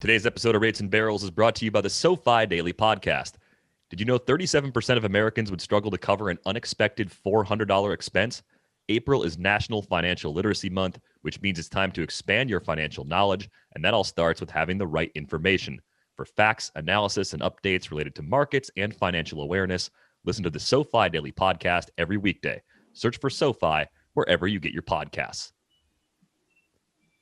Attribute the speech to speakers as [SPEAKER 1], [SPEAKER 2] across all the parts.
[SPEAKER 1] Today's episode of Rates and Barrels is brought to you by the SoFi Daily Podcast. Did you know 37% of Americans would struggle to cover an unexpected $400 expense? April is National Financial Literacy Month, which means it's time to expand your financial knowledge, and that all starts with having the right information. For facts, analysis, and updates related to markets and financial awareness, listen to the SoFi Daily Podcast every weekday. Search for SoFi wherever you get your podcasts.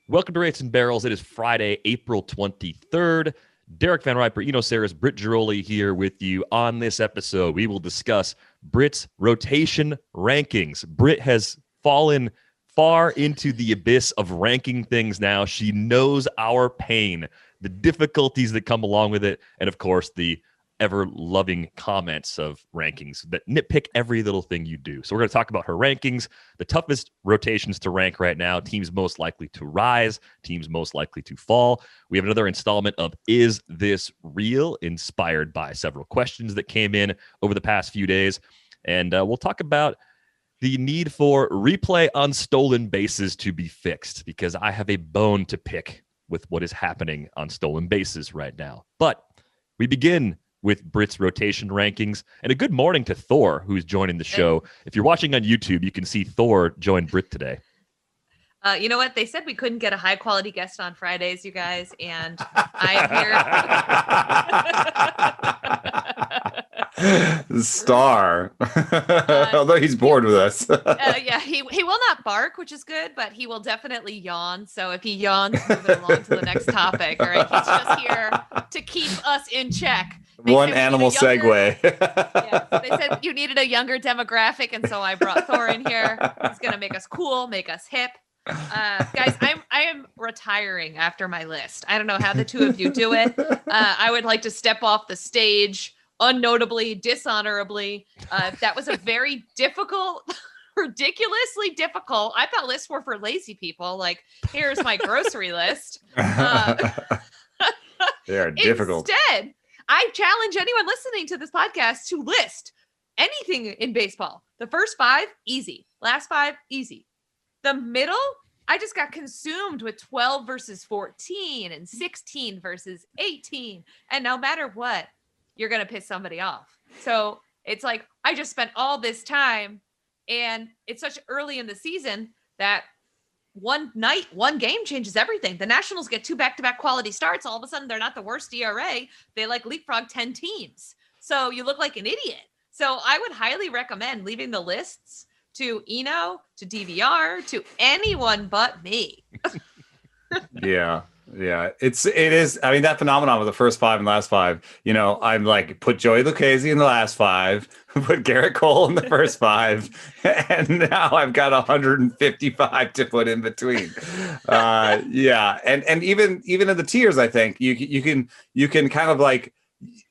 [SPEAKER 1] Welcome to Rates and Barrels. It is Friday, April 23rd. Derek Van Riper, Saris, Britt Giroli here with you. On this episode, we will discuss Britt's rotation rankings. Britt has fallen far into the abyss of ranking things now. She knows our pain, the difficulties that come along with it, and of course, the ever-loving comments of rankings that nitpick every little thing you do. So we're going to talk about her rankings, the toughest rotations to rank right now, teams most likely to rise, teams most likely to fall. We have another installment of Is This Real?, inspired by several questions that came in over the past few days. And we'll talk about the need for replay on stolen bases to be fixed, because I have a bone to pick with what is happening on stolen bases right now. But we begin with Britt's rotation rankings. And a good morning to Thor, who's joining the show. If you're watching on YouTube, you can see Thor join Britt today.
[SPEAKER 2] You know what? They said we couldn't get a high-quality guest on Fridays, you guys, and I am here.
[SPEAKER 3] Star. Although he's bored with us.
[SPEAKER 2] Yeah, he will not bark, which is good, but he will definitely yawn. So if he yawns, move it along to the next topic. All right, he's just here to keep us in check.
[SPEAKER 3] One animal segue.
[SPEAKER 2] Yeah, they said you needed a younger demographic, and so I brought Thor in here. He's gonna make us cool, make us hip. Guys, I am retiring after my list. I don't know how the two of you do it. I would like to step off the stage unnotably, dishonorably. That was a very difficult, ridiculously difficult. I thought lists were for lazy people. Like, here's my grocery list.
[SPEAKER 3] They are difficult.
[SPEAKER 2] Instead, I challenge anyone listening to this podcast to list anything in baseball. The first 5, easy. Last 5, easy. The middle, I just got consumed with 12 versus 14 and 16 versus 18. And no matter what, you're going to piss somebody off. So it's like, I just spent all this time, and it's such early in the season that one night, one game changes everything. The Nationals get 2 back-to-back quality starts. All of a sudden, they're not the worst ERA. They leapfrog 10 teams. So you look like an idiot. So I would highly recommend leaving the lists to Eno, to DVR, to anyone but me.
[SPEAKER 3] Yeah. It is. I mean, that phenomenon with the first 5 and last 5, I'm like, put Joey Lucchesi in the last 5, put Garrett Cole in the first 5, and now I've got 155 to put in between. Yeah. And even in the tiers, I think you can kind of like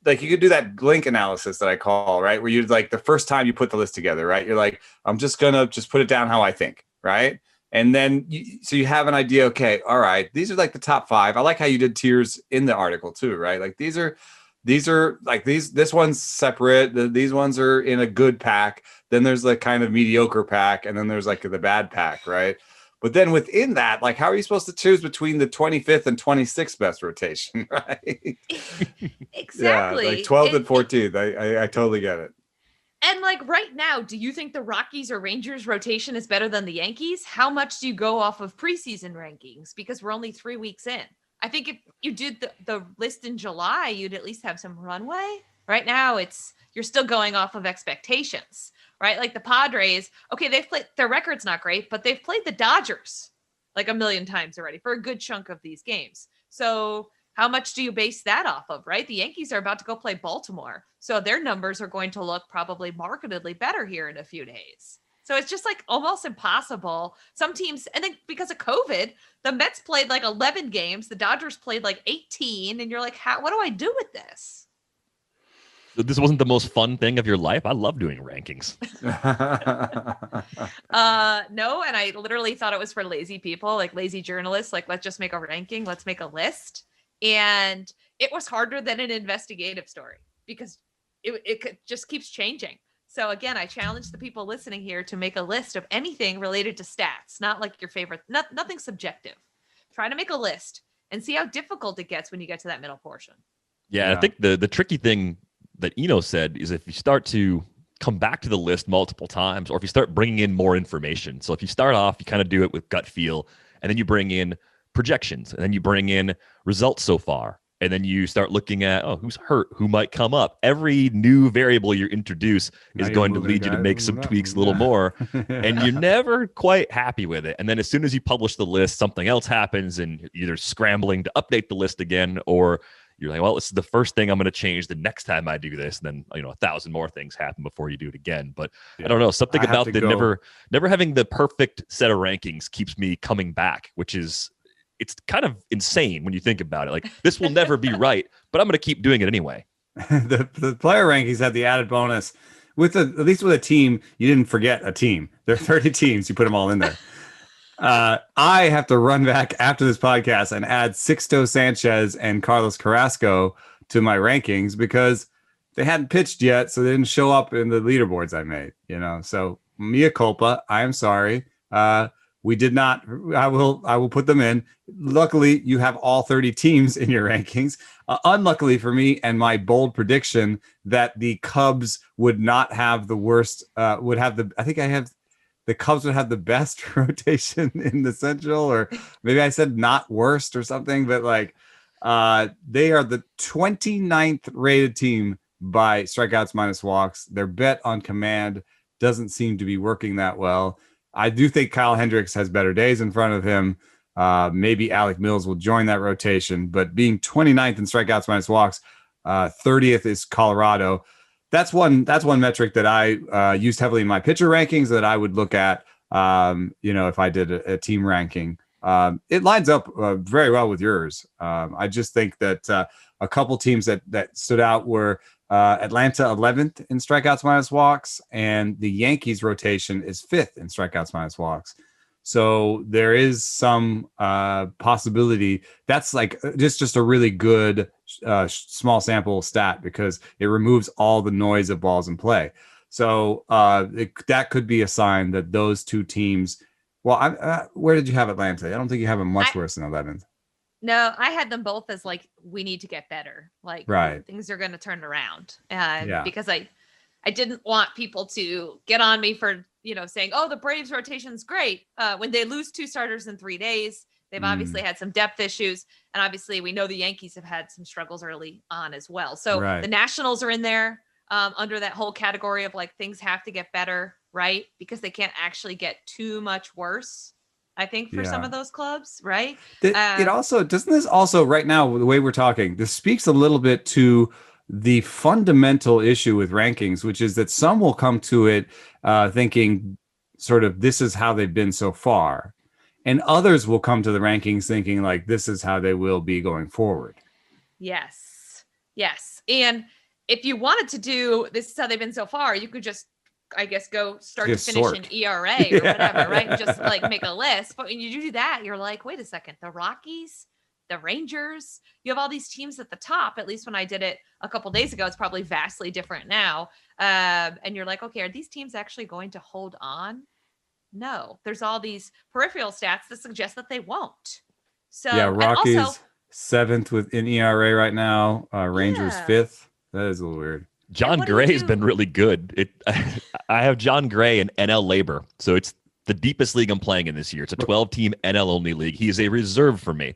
[SPEAKER 3] you could do that Blink analysis that I call, right? Where you're like, the first time you put the list together, right? You're like, I'm just going to put it down how I think, right? And then so you have an idea, okay, all right, these are like the top 5. I like how you did tiers in the article too, right? Like these are like this one's separate. These ones are in a good pack. Then there's like kind of mediocre pack. And then there's like the bad pack, right? But then within that, like, how are you supposed to choose between the 25th and 26th best rotation, right?
[SPEAKER 2] Exactly.
[SPEAKER 3] Yeah, like 12th and 14th. I totally get it.
[SPEAKER 2] And like right now, do you think the Rockies or Rangers rotation is better than the Yankees? How much do you go off of preseason rankings? Because we're only 3 weeks in. I think if you did the list in July, you'd at least have some runway. Right now, you're still going off of expectations, right? Like the Padres, okay, they've played, their record's not great, but they've played the Dodgers like a million times already for a good chunk of these games. So how much do you base that off of, right? The Yankees are about to go play Baltimore. So their numbers are going to look probably markedly better here in a few days. So it's just like almost impossible. Some teams, and then because of COVID, the Mets played like 11 games. The Dodgers played like 18. And you're like, what do I do with this?
[SPEAKER 1] This wasn't the most fun thing of your life. I love doing rankings.
[SPEAKER 2] No, and I literally thought it was for lazy people, like lazy journalists. Like, let's just make a ranking. Let's make a list. And it was harder than an investigative story because it just keeps changing. So again, I challenge the people listening here to make a list of anything related to stats, not like your favorite, nothing subjective. Try to make a list and see how difficult it gets when you get to that middle portion.
[SPEAKER 1] Yeah, I think the tricky thing that Eno said is if you start to come back to the list multiple times, or if you start bringing in more information. So if you start off, you kind of do it with gut feel, and then you bring in projections, and then you bring in results so far, and then you start looking at, who's hurt, who might come up. Every new variable you introduce is going to lead you to make some tweaks a little more, and you're never quite happy with it. And then as soon as you publish the list, something else happens, and you're either scrambling to update the list again, or you're like, well, this is the first thing I'm going to change the next time I do this. And then, 1,000 more things happen before you do it again. But I don't know, something about the never having the perfect set of rankings keeps me coming back, which is, it's kind of insane when you think about it. Like, this will never be right, but I'm going to keep doing it anyway.
[SPEAKER 3] The player rankings had the added bonus at least with a team. You didn't forget a team. There are 30 teams. You put them all in there. I have to run back after this podcast and add Sixto Sanchez and Carlos Carrasco to my rankings because they hadn't pitched yet, so they didn't show up in the leaderboards I made. So mea culpa. I am sorry. We did not. I will put them in. Luckily, you have all 30 teams in your rankings. Unluckily for me and my bold prediction that the Cubs would not have the worst. The Cubs would have the best rotation in the Central, or maybe I said not worst or something, but they are the 29th rated team by strikeouts minus walks. Their bet on command doesn't seem to be working that well. I do think Kyle Hendricks has better days in front of him. Maybe Alec Mills will join that rotation, but being 29th in strikeouts minus walks, 30th is Colorado. That's one metric that I used heavily in my pitcher rankings that I would look at, if I did a team ranking. It lines up very well with yours. I just think that a couple teams that stood out were Atlanta 11th in strikeouts minus walks, and the Yankees rotation is 5th in strikeouts minus walks. So there is some possibility. That's like just a really good small sample stat because it removes all the noise of balls in play. So that could be a sign that those two teams. Well, where did you have Atlanta? I don't think you have them much worse than 11th.
[SPEAKER 2] No, I had them both as we need to get better. Things are going to turn around. Because I didn't want people to get on me for saying, the Braves rotation's great. When they lose 2 starters in 3 days, they've obviously had some depth issues. And obviously we know the Yankees have had some struggles early on as well. So the Nationals are in there under that whole category of things have to get better, right? Because they can't actually get too much worse, I think, for some of those clubs, right? Doesn't this also right now, the way we're talking, this speaks a little bit to the fundamental issue with rankings, which is that some will come to it thinking sort of this is how they've been so far. And others will come to the rankings thinking this is how they will be going forward. Yes. And if you wanted to do this is how they've been so far, you could just, I guess, go start to finish an ERA or whatever, right? And just make a list. But when you do that, you're like, wait a second, the Rockies, the Rangers, you have all these teams at the top. At least when I did it a couple days ago, it's probably vastly different now. And you're like, okay, are these teams actually going to hold on? No, there's all these peripheral stats that suggest that they won't. So Rockies also, 7th in ERA right now. Rangers 5th. That is a little weird.
[SPEAKER 1] John Gray has been really good. I have John Gray in NL Labor, so it's the deepest league I'm playing in this year. It's a 12-team NL only league. He is a reserve for me.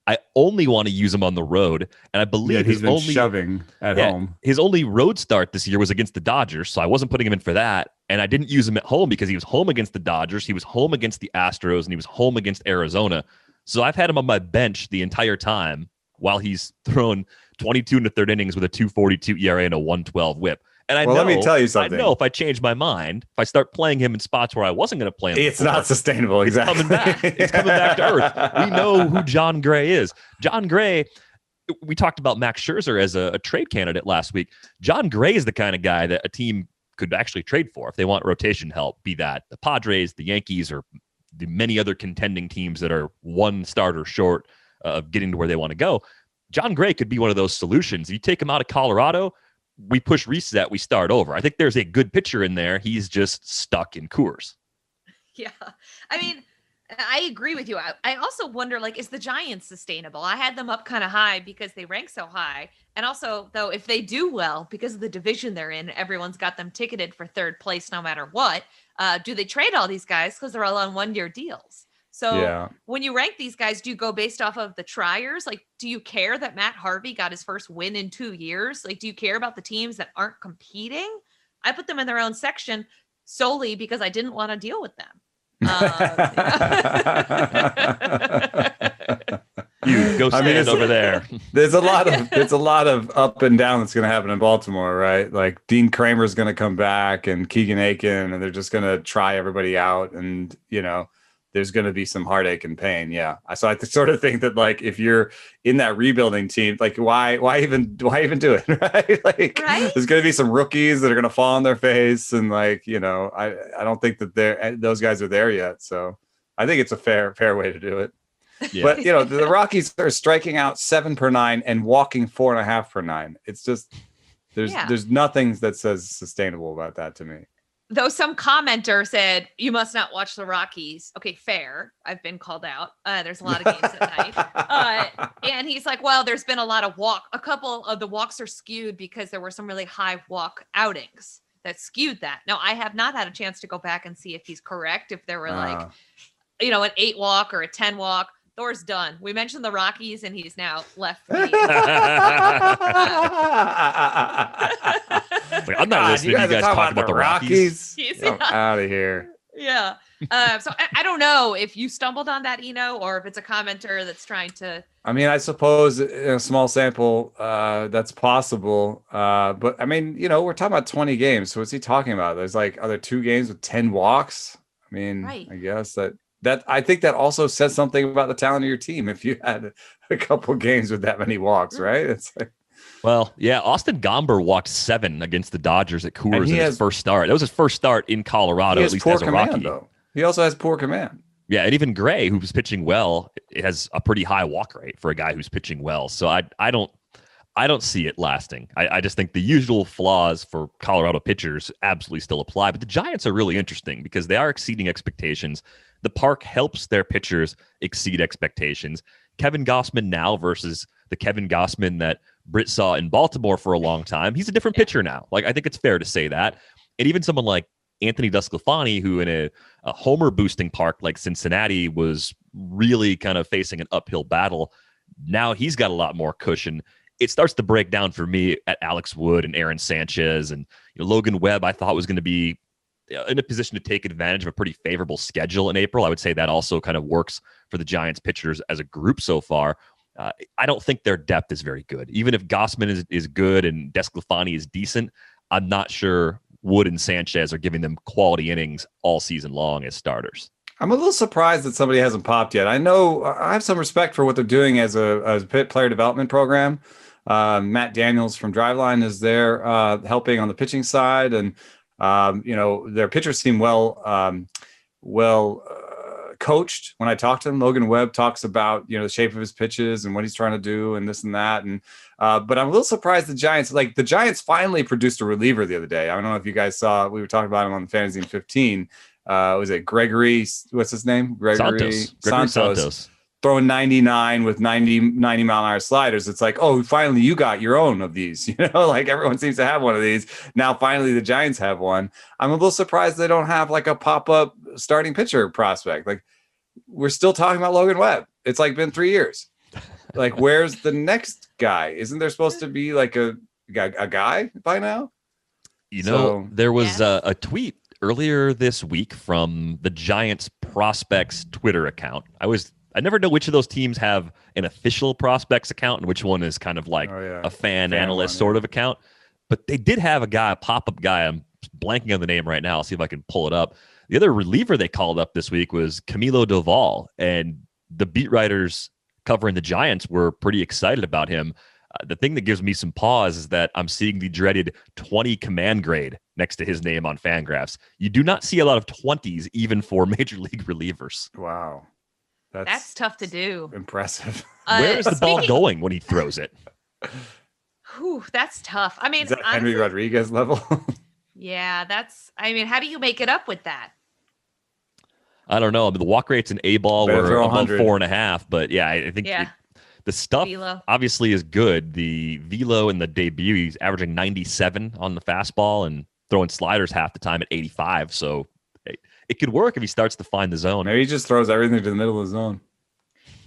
[SPEAKER 1] I only want to use him on the road, and I believe
[SPEAKER 3] he's been shoving at home.
[SPEAKER 1] His only road start this year was against the Dodgers, so I wasn't putting him in for that. And I didn't use him at home because he was home against the Dodgers, he was home against the Astros, and he was home against Arizona. So I've had him on my bench the entire time while he's thrown 22 in the third innings with a 2.42 ERA and a 1.12 WHIP. And
[SPEAKER 3] let me tell you something.
[SPEAKER 1] I know if I change my mind, if I start playing him in spots where I wasn't going to play him,
[SPEAKER 3] it's not sustainable. Exactly.
[SPEAKER 1] It's coming back to earth. We know who John Gray is. John Gray, we talked about Max Scherzer as a trade candidate last week. John Gray is the kind of guy that a team could actually trade for if they want rotation help, be that the Padres, the Yankees, or the many other contending teams that are one starter short of getting to where they want to go. John Gray could be one of those solutions. You take him out of Colorado, we push reset, we start over. I think there's a good pitcher in there. He's just stuck in Coors.
[SPEAKER 2] Yeah. I mean, I agree with you. I also wonder, like, is the Giants sustainable? I had them up kind of high because they rank so high. And also, though, if they do well, because of the division they're in, everyone's got them ticketed for third place no matter what. Do they trade all these guys because they're all on one-year deals? So
[SPEAKER 3] Yeah.
[SPEAKER 2] when you rank these guys, do you go based off of the triers? Like, do you care that Matt Harvey got his first win in 2 years? Like, do you care about the teams that aren't competing? I put them in their own section solely because I didn't want to deal with them.
[SPEAKER 1] You go stand over there.
[SPEAKER 3] It's a lot of up and down that's going to happen in Baltimore, right? Like Dean Kramer's going to come back and Keegan Aiken, and they're just going to try everybody out, and there's going to be some heartache and pain. Yeah. So I sort of think that, like, if you're in that rebuilding team, like why even do it? Right. Like there's going to be some rookies that are going to fall on their face. And I don't think that those guys are there yet. So I think it's a fair way to do it. Yeah. But the Rockies are striking out 7 per 9 and walking 4.5 per 9. It's just, there's nothing that says sustainable about that to me.
[SPEAKER 2] Though some commenter said, you must not watch the Rockies. Okay, fair. I've been called out. There's a lot of games at night. And he's like, well, there's been a lot of a couple of the walks are skewed because there were some really high walk outings that skewed that. Now, I have not had a chance to go back and see if he's correct, if there were an 8 walk or a 10 walk. Thor's done. We mentioned the Rockies, and he's now left me.
[SPEAKER 1] I'm not listening to you guys talk about the Rockies.
[SPEAKER 3] Out of here.
[SPEAKER 2] Yeah. So I don't know if you stumbled on that, or if it's a commenter that's trying to.
[SPEAKER 3] I mean, I suppose in a small sample, that's possible. But I mean, we're talking about 20 games. So what's he talking about? There's are there 2 games with 10 walks? I mean, right. I guess that I think that also says something about the talent of your team. If you had a couple games with that many walks, right? It's
[SPEAKER 1] well, yeah. Austin Gomber walked 7 against the Dodgers at Coors in his first start. That was his first start in Colorado, at least as a Rocky.
[SPEAKER 3] Though. He also has poor command.
[SPEAKER 1] Yeah, and even Gray, who's pitching well, has a pretty high walk rate for a guy who's pitching well. So I don't see it lasting. I just think the usual flaws for Colorado pitchers absolutely still apply. But the Giants are really interesting because they are exceeding expectations. The park helps their pitchers exceed expectations. Kevin Gausman now versus the Kevin Gausman that Britt saw in Baltimore for a long time. He's a different pitcher now. I think it's fair to say that. And even someone like Anthony DeSclafani, who in a homer boosting park like Cincinnati was really kind of facing an uphill battle, now he's got a lot more cushion. It starts to break down for me at Alex Wood and Aaron Sanchez and Logan Webb. I thought was going to be in a position to take advantage of a pretty favorable schedule in April. I would say that also kind of works for the Giants pitchers as a group so far. I don't think their depth is very good. Even if Gausman is good and DeSclafani is decent, I'm not sure Wood and Sanchez are giving them quality innings all season long as starters.
[SPEAKER 3] I'm a little surprised that somebody hasn't popped yet. I know I have some respect for what they're doing as a player development program. Matt Daniels from Driveline is there helping on the pitching side, and their pitchers seem well coached. When I talk to him, Logan Webb talks about the shape of his pitches and what he's trying to do and this and that. And but I'm a little surprised the Giants finally produced a reliever the other day. I don't know if you guys saw. We were talking about him on the Fantasy 15. Was it Gregory? What's his name? Gregory Santos. Throwing 99 with 90 mile an hour sliders. It's like, oh, finally you got your own of these. Everyone seems to have one of these. Now, finally, the Giants have one. I'm a little surprised they don't have a pop-up starting pitcher prospect. We're still talking about Logan Webb. It's been 3 years. Where's the next guy? Isn't there supposed to be a guy by now?
[SPEAKER 1] There was a tweet earlier this week from the Giants prospects Twitter account. I never know which of those teams have an official prospects account and which one is kind of a fan analyst sort of account. But they did have a pop-up guy. I'm blanking on the name right now. I'll see if I can pull it up. The other reliever they called up this week was Camilo Doval, and the beat writers covering the Giants were pretty excited about him. The thing that gives me some pause is that I'm seeing the dreaded 20 command grade next to his name on Fangraphs. You do not see a lot of 20s even for major league relievers.
[SPEAKER 3] Wow.
[SPEAKER 2] That's tough to do.
[SPEAKER 3] Impressive.
[SPEAKER 1] Where is the ball going when he throws it?
[SPEAKER 2] That's tough. I mean,
[SPEAKER 3] is that honestly, Henry Rodriguez level?
[SPEAKER 2] Yeah, how do you make it up with that?
[SPEAKER 1] I don't know. I mean, the walk rates in A-ball
[SPEAKER 3] Better
[SPEAKER 1] were
[SPEAKER 3] throw
[SPEAKER 1] above
[SPEAKER 3] 100.
[SPEAKER 1] 4.5, but yeah, I think the stuff
[SPEAKER 2] Velo.
[SPEAKER 1] obviously is good. The velo in the debut, he's averaging 97 on the fastball and throwing sliders half the time at 85. So it could work if he starts to find the zone.
[SPEAKER 3] Maybe he just throws everything to the middle of the zone.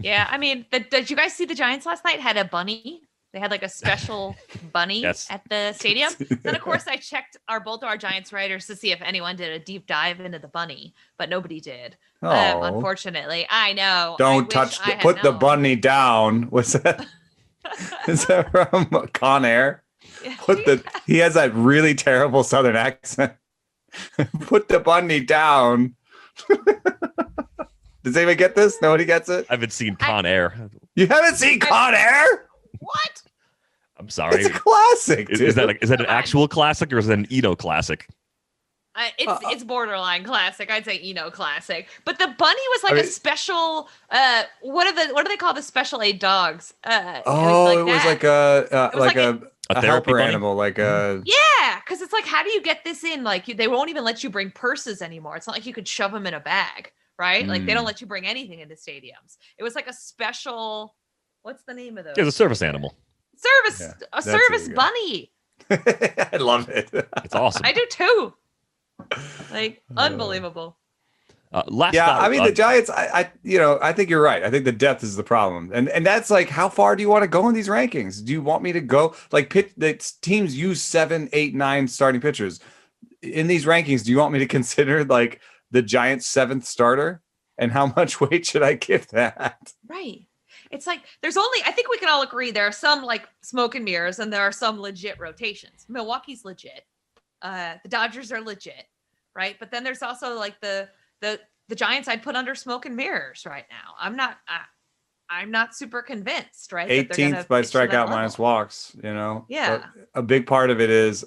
[SPEAKER 2] Yeah, I mean, did you guys see the Giants last night had a bunny? They had like a special bunny
[SPEAKER 1] Yes.
[SPEAKER 2] at the stadium. Then, of course, I checked both our Giants writers to see if anyone did a deep dive into the bunny, but nobody did.
[SPEAKER 3] Oh.
[SPEAKER 2] Unfortunately, I know.
[SPEAKER 3] Don't touch put the bunny down. What's that? Is that from Con Air? He has that really terrible Southern accent. Put the bunny down. Does anyone get this? Nobody gets it?
[SPEAKER 1] I haven't seen Con Air.
[SPEAKER 3] You haven't seen Con Air?
[SPEAKER 2] What?
[SPEAKER 1] I'm sorry.
[SPEAKER 3] It's a classic, dude.
[SPEAKER 1] Is that an actual classic or is it an Eno classic?
[SPEAKER 2] It's borderline classic. I'd say classic. But the bunny was like a special. What do they call the special aid dogs?
[SPEAKER 3] It was like a helper
[SPEAKER 1] bunny?
[SPEAKER 3] animal, like a
[SPEAKER 2] yeah. Because it's like, how do you get this in? Like they won't even let you bring purses anymore. It's not like you could shove them in a bag, right? Like they don't let you bring anything into stadiums. It was like a special. What's the name of those?
[SPEAKER 1] It's a service animal.
[SPEAKER 2] Service bunny.
[SPEAKER 3] I love it.
[SPEAKER 1] It's awesome.
[SPEAKER 2] I do too. Like unbelievable.
[SPEAKER 3] The Giants. I think you're right. I think the depth is the problem, and that's like, how far do you want to go in these rankings? Do you want me to go like teams use 7, 8, 9 starting pitchers in these rankings? Do you want me to consider like the Giants' 7th starter, and how much weight should I give that?
[SPEAKER 2] Right. It's like I think we can all agree there are some like smoke and mirrors and there are some legit rotations. Milwaukee's legit. The Dodgers are legit, right? But then there's also like the Giants I'd put under smoke and mirrors right now. I'm not super convinced, right?
[SPEAKER 3] 18th by strikeout minus walks,
[SPEAKER 2] Yeah.
[SPEAKER 3] But a big part of it is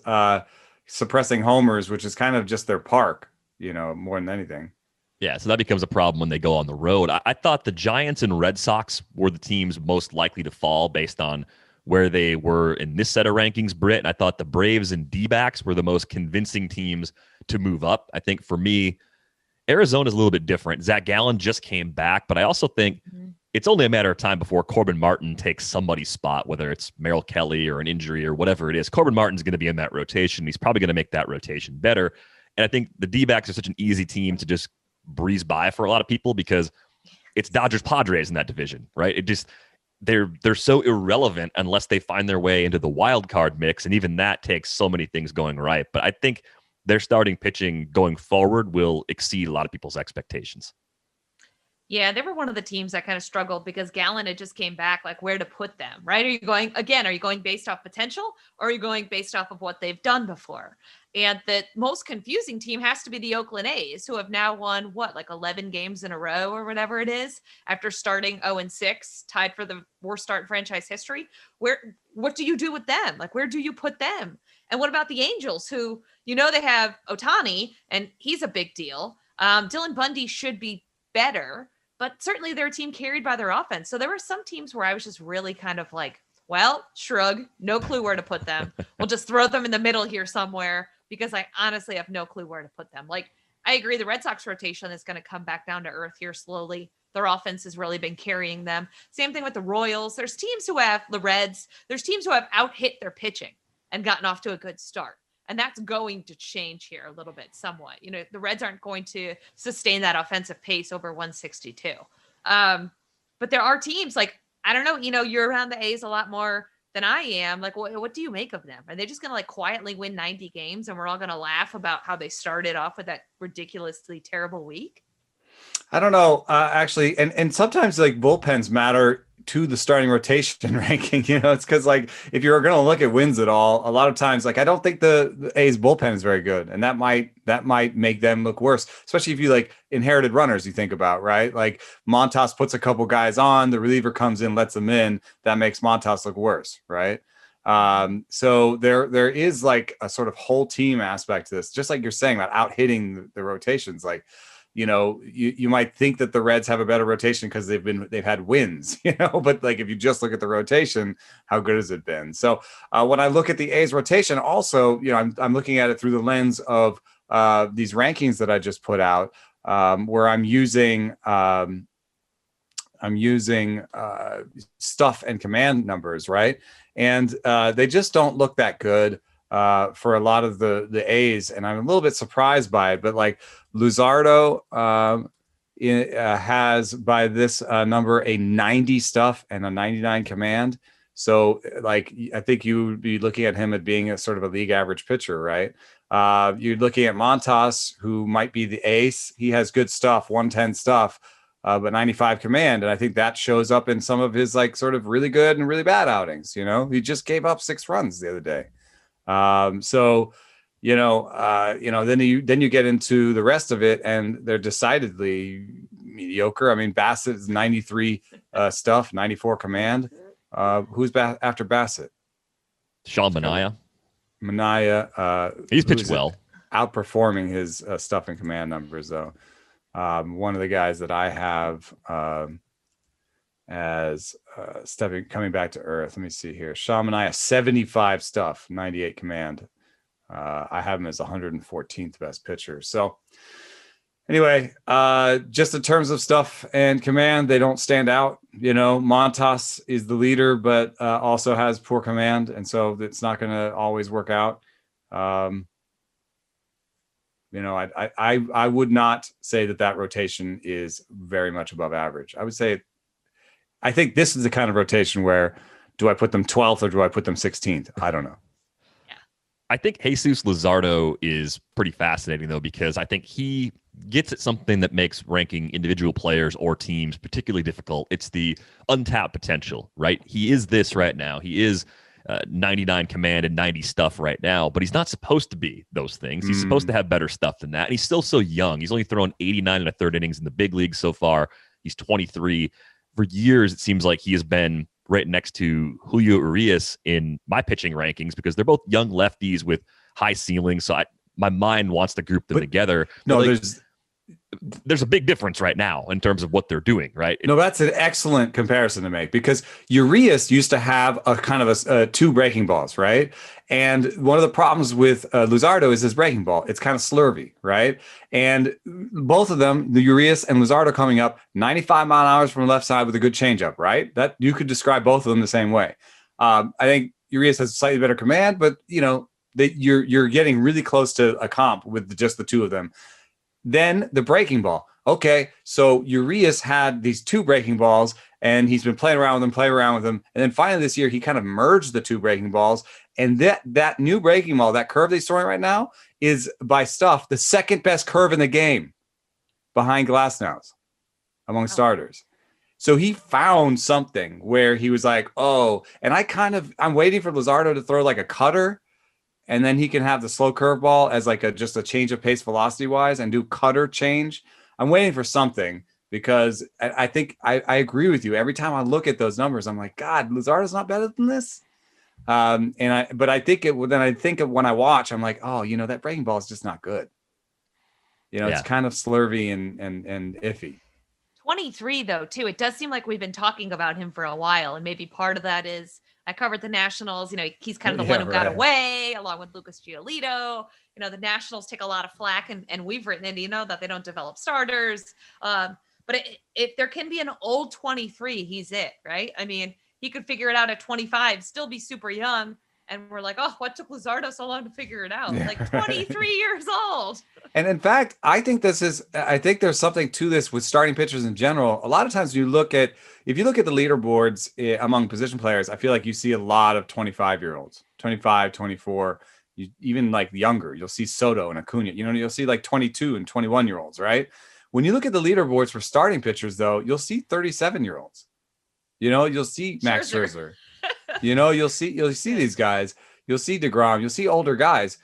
[SPEAKER 3] suppressing homers, which is kind of just their park, more than anything.
[SPEAKER 1] Yeah, so that becomes a problem when they go on the road. I thought the Giants and Red Sox were the teams most likely to fall based on where they were in this set of rankings, Britt. And I thought the Braves and D-backs were the most convincing teams to move up. I think for me, Arizona's a little bit different. Zach Gallen just came back, but I also think it's only a matter of time before Corbin Martin takes somebody's spot, whether it's Merrill Kelly or an injury or whatever it is. Corbin Martin's going to be in that rotation. He's probably going to make that rotation better. And I think the D-backs are such an easy team to just breeze by for a lot of people because it's Dodgers Padres in that division, right? It just they're so irrelevant unless they find their way into the wild card mix, and even that takes so many things going right. But I think their starting pitching going forward will exceed a lot of people's expectations.
[SPEAKER 2] Yeah, they were one of the teams that kind of struggled because Gallen had just came back, like where to put them, right? Are you going based off potential or are you going based off of what they've done before? And the most confusing team has to be the Oakland A's, who have now won, 11 games in a row or whatever it is, after starting 0-6, tied for the worst start in franchise history. What do you do with them? Like, where do you put them? And what about the Angels, who, they have Ohtani, and he's a big deal. Dylan Bundy should be better, but certainly they're a team carried by their offense. So there were some teams where I was just really kind of like, well, shrug, no clue where to put them. We'll just throw them in the middle here somewhere because I honestly have no clue where to put them. Like, I agree, the Red Sox rotation is going to come back down to earth here slowly. Their offense has really been carrying them. Same thing with the Royals. There's teams who have the Reds. There's teams who have out-hit their pitching and gotten off to a good start. And that's going to change here a little bit, somewhat. The Reds aren't going to sustain that offensive pace over 162. But there are teams like, I don't know, you're around the A's a lot more than I am. Like, what do you make of them? Are they just going to like quietly win 90 games and we're all going to laugh about how they started off with that ridiculously terrible week?
[SPEAKER 3] I don't know, actually. And sometimes like bullpens matter to the starting rotation ranking. It's because like if you're going to look at wins at all, a lot of times, like I don't think the A's bullpen is very good, and that might make them look worse, especially if you like inherited runners. You think about, right? Like Montas puts a couple guys on, the reliever comes in, lets them in, that makes Montas look worse, right? So there is like a sort of whole team aspect to this, just like you're saying about out hitting the rotations. Like, you might think that the Reds have a better rotation because they've had wins, but like if you just look at the rotation, how good has it been? So when I look at the A's rotation, also, I'm looking at it through the lens of these rankings that I just put out. where I'm using stuff and command numbers, right? And they just don't look that good for a lot of the A's, and I'm a little bit surprised by it. But like Luzardo has by this number a 90 stuff and a 99 command. So like I think you would be looking at him as being a sort of a league average pitcher, right? You're looking at Montas, who might be the ace. He has good stuff, 110 stuff. But 95 command. And I think that shows up in some of his like sort of really good and really bad outings. You know, he just gave up 6 runs the other day. So, then you get into the rest of it and they're decidedly mediocre. I mean, Bassett is 93 stuff, 94 command. Who's after Bassett?
[SPEAKER 1] Sean Manaea.
[SPEAKER 3] He's
[SPEAKER 1] pitched well.
[SPEAKER 3] Outperforming his stuff and command numbers though. One of the guys that I have as coming back to earth. Let me see here. Sean Manaea, 75 stuff, 98 command. I have him as 114th best pitcher. So anyway, just in terms of stuff and command, they don't stand out. You know, Montas is the leader, but also has poor command. And so it's not going to always work out. I would not say that rotation is very much above average. I would say, I think this is the kind of rotation where do I put them 12th or do I put them 16th? I don't know.
[SPEAKER 1] Yeah. I think Jesus Luzardo is pretty fascinating though, because I think he gets at something that makes ranking individual players or teams particularly difficult. It's the untapped potential, right? He is this right now. He is 99 command and 90 stuff right now, but he's not supposed to be those things. He's supposed to have better stuff than that. And he's still so young. He's only thrown 89 1/3 innings in the big leagues so far. He's 23. For years, it seems like he has been right next to Julio Urias in my pitching rankings because they're both young lefties with high ceilings. So my mind wants to group them together.
[SPEAKER 3] No,
[SPEAKER 1] there's a big difference right now in terms of what they're doing, right?
[SPEAKER 3] No, that's an excellent comparison to make because Urias used to have a kind of a 2 breaking balls, right? And one of the problems with Luzardo is his breaking ball. It's kind of slurvy, right? And both of them, the Urias and Luzardo coming up 95 mile an hour from the left side with a good changeup, right? That you could describe both of them the same way. I think Urias has slightly better command, but you're getting really close to a comp with just the two of them. Then the breaking ball. Okay, so Urias had these 2 breaking balls, and he's been playing around with them. And then finally this year, he kind of merged the 2 breaking balls. And that new breaking ball, that curve he's throwing right now, is by stuff the second best curve in the game behind Glasnow's among starters. So he found something where he was like, oh, and I'm waiting for Luzardo to throw like a cutter. And then he can have the slow curveball as like just a change of pace velocity wise and do cutter change. I'm waiting for something because I think I agree with you. Every time I look at those numbers, I'm like, God, Luzardo's not better than this. But I think when I watch, I'm like, oh, that breaking ball is just not good. It's kind of slurvy and iffy.
[SPEAKER 2] 23 though, too. It does seem like we've been talking about him for a while. And maybe part of that is I covered the Nationals. He's kind of the one who got away along with Lucas Giolito. The Nationals take a lot of flack and we've written in, that they don't develop starters. But if there can be an old 23, he's it, right? I mean, he could figure it out at 25, still be super young. And we're like, oh, what took Luzardo so long to figure it out? Like 23 years old.
[SPEAKER 3] And in fact, I think there's something to this with starting pitchers in general. A lot of times if you look at the leaderboards among position players, I feel like you see a lot of 25-year-olds, 25, 24, even like younger. You'll see Soto and Acuna, you'll see like 22 and 21-year-olds, right? When you look at the leaderboards for starting pitchers, though, you'll see 37-year-olds. You'll see Max Scherzer. You'll see these guys. You'll see DeGrom. You'll see older guys.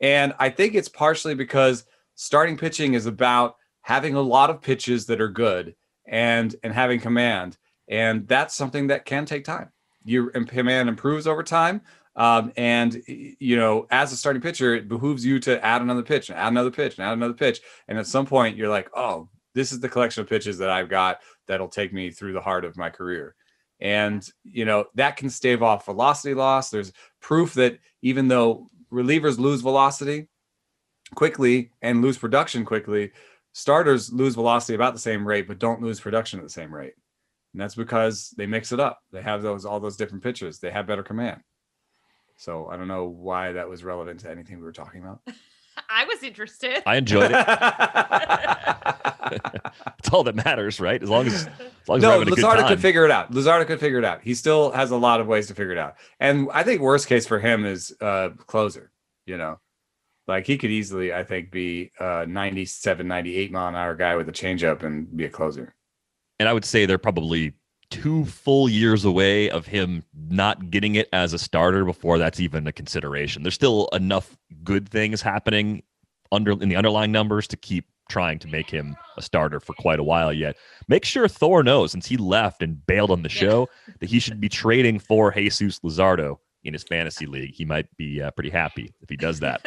[SPEAKER 3] And I think it's partially because starting pitching is about having a lot of pitches that are good and having command. And that's something that can take time. Your command improves over time. As a starting pitcher, it behooves you to add another pitch and add another pitch and add another pitch. And at some point you're like, oh, this is the collection of pitches that I've got that'll take me through the heart of my career. And, that can stave off velocity loss. There's proof that even though relievers lose velocity quickly and lose production quickly, Starters lose velocity about the same rate, but don't lose production at the same rate. And that's because they mix it up. They have all those different pitches. They have better command. So I don't know why that was relevant to anything we were talking about.
[SPEAKER 2] I was interested.
[SPEAKER 1] I enjoyed it. It's all that matters, right? As long as we're having a good time.
[SPEAKER 3] Luzardo could figure it out. Luzardo could figure it out. He still has a lot of ways to figure it out. And I think worst case for him is closer, Like he could easily, I think, be a 97, 98 mile an hour guy with a changeup and be a closer.
[SPEAKER 1] And I would say they're probably 2 full years away of him not getting it as a starter before that's even a consideration. There's still enough good things happening in the underlying numbers to keep trying to make him a starter for quite a while yet. Make sure Thor knows, since he left and bailed on the show, that he should be trading for Jesus Luzardo in his fantasy league. He might be pretty happy if he does that.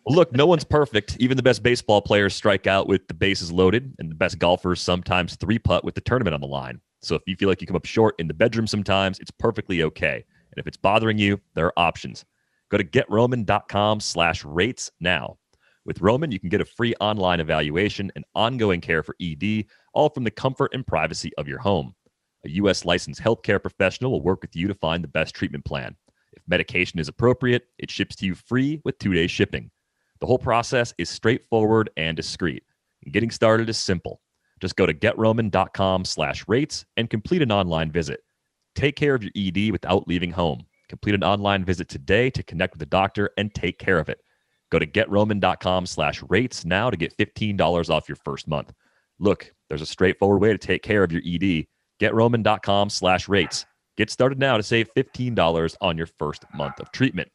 [SPEAKER 1] Well, look, no one's perfect. Even the best baseball players strike out with the bases loaded, and the best golfers sometimes 3-putt with the tournament on the line. So if you feel like you come up short in the bedroom sometimes, it's perfectly okay. And if it's bothering you, there are options. Go to GetRoman.com/rates now. With Roman, you can get a free online evaluation and ongoing care for ED, all from the comfort and privacy of your home. A U.S. licensed healthcare professional will work with you to find the best treatment plan. If medication is appropriate, it ships to you free with 2-day shipping. The whole process is straightforward and discreet. And getting started is simple. Just go to GetRoman.com/rates and complete an online visit. Take care of your ED without leaving home. Complete an online visit today to connect with a doctor and take care of it. Go to GetRoman.com/rates now to get $15 off your first month. Look, there's a straightforward way to take care of your ED. GetRoman.com/rates. Get started now to save $15 on your first month of treatment.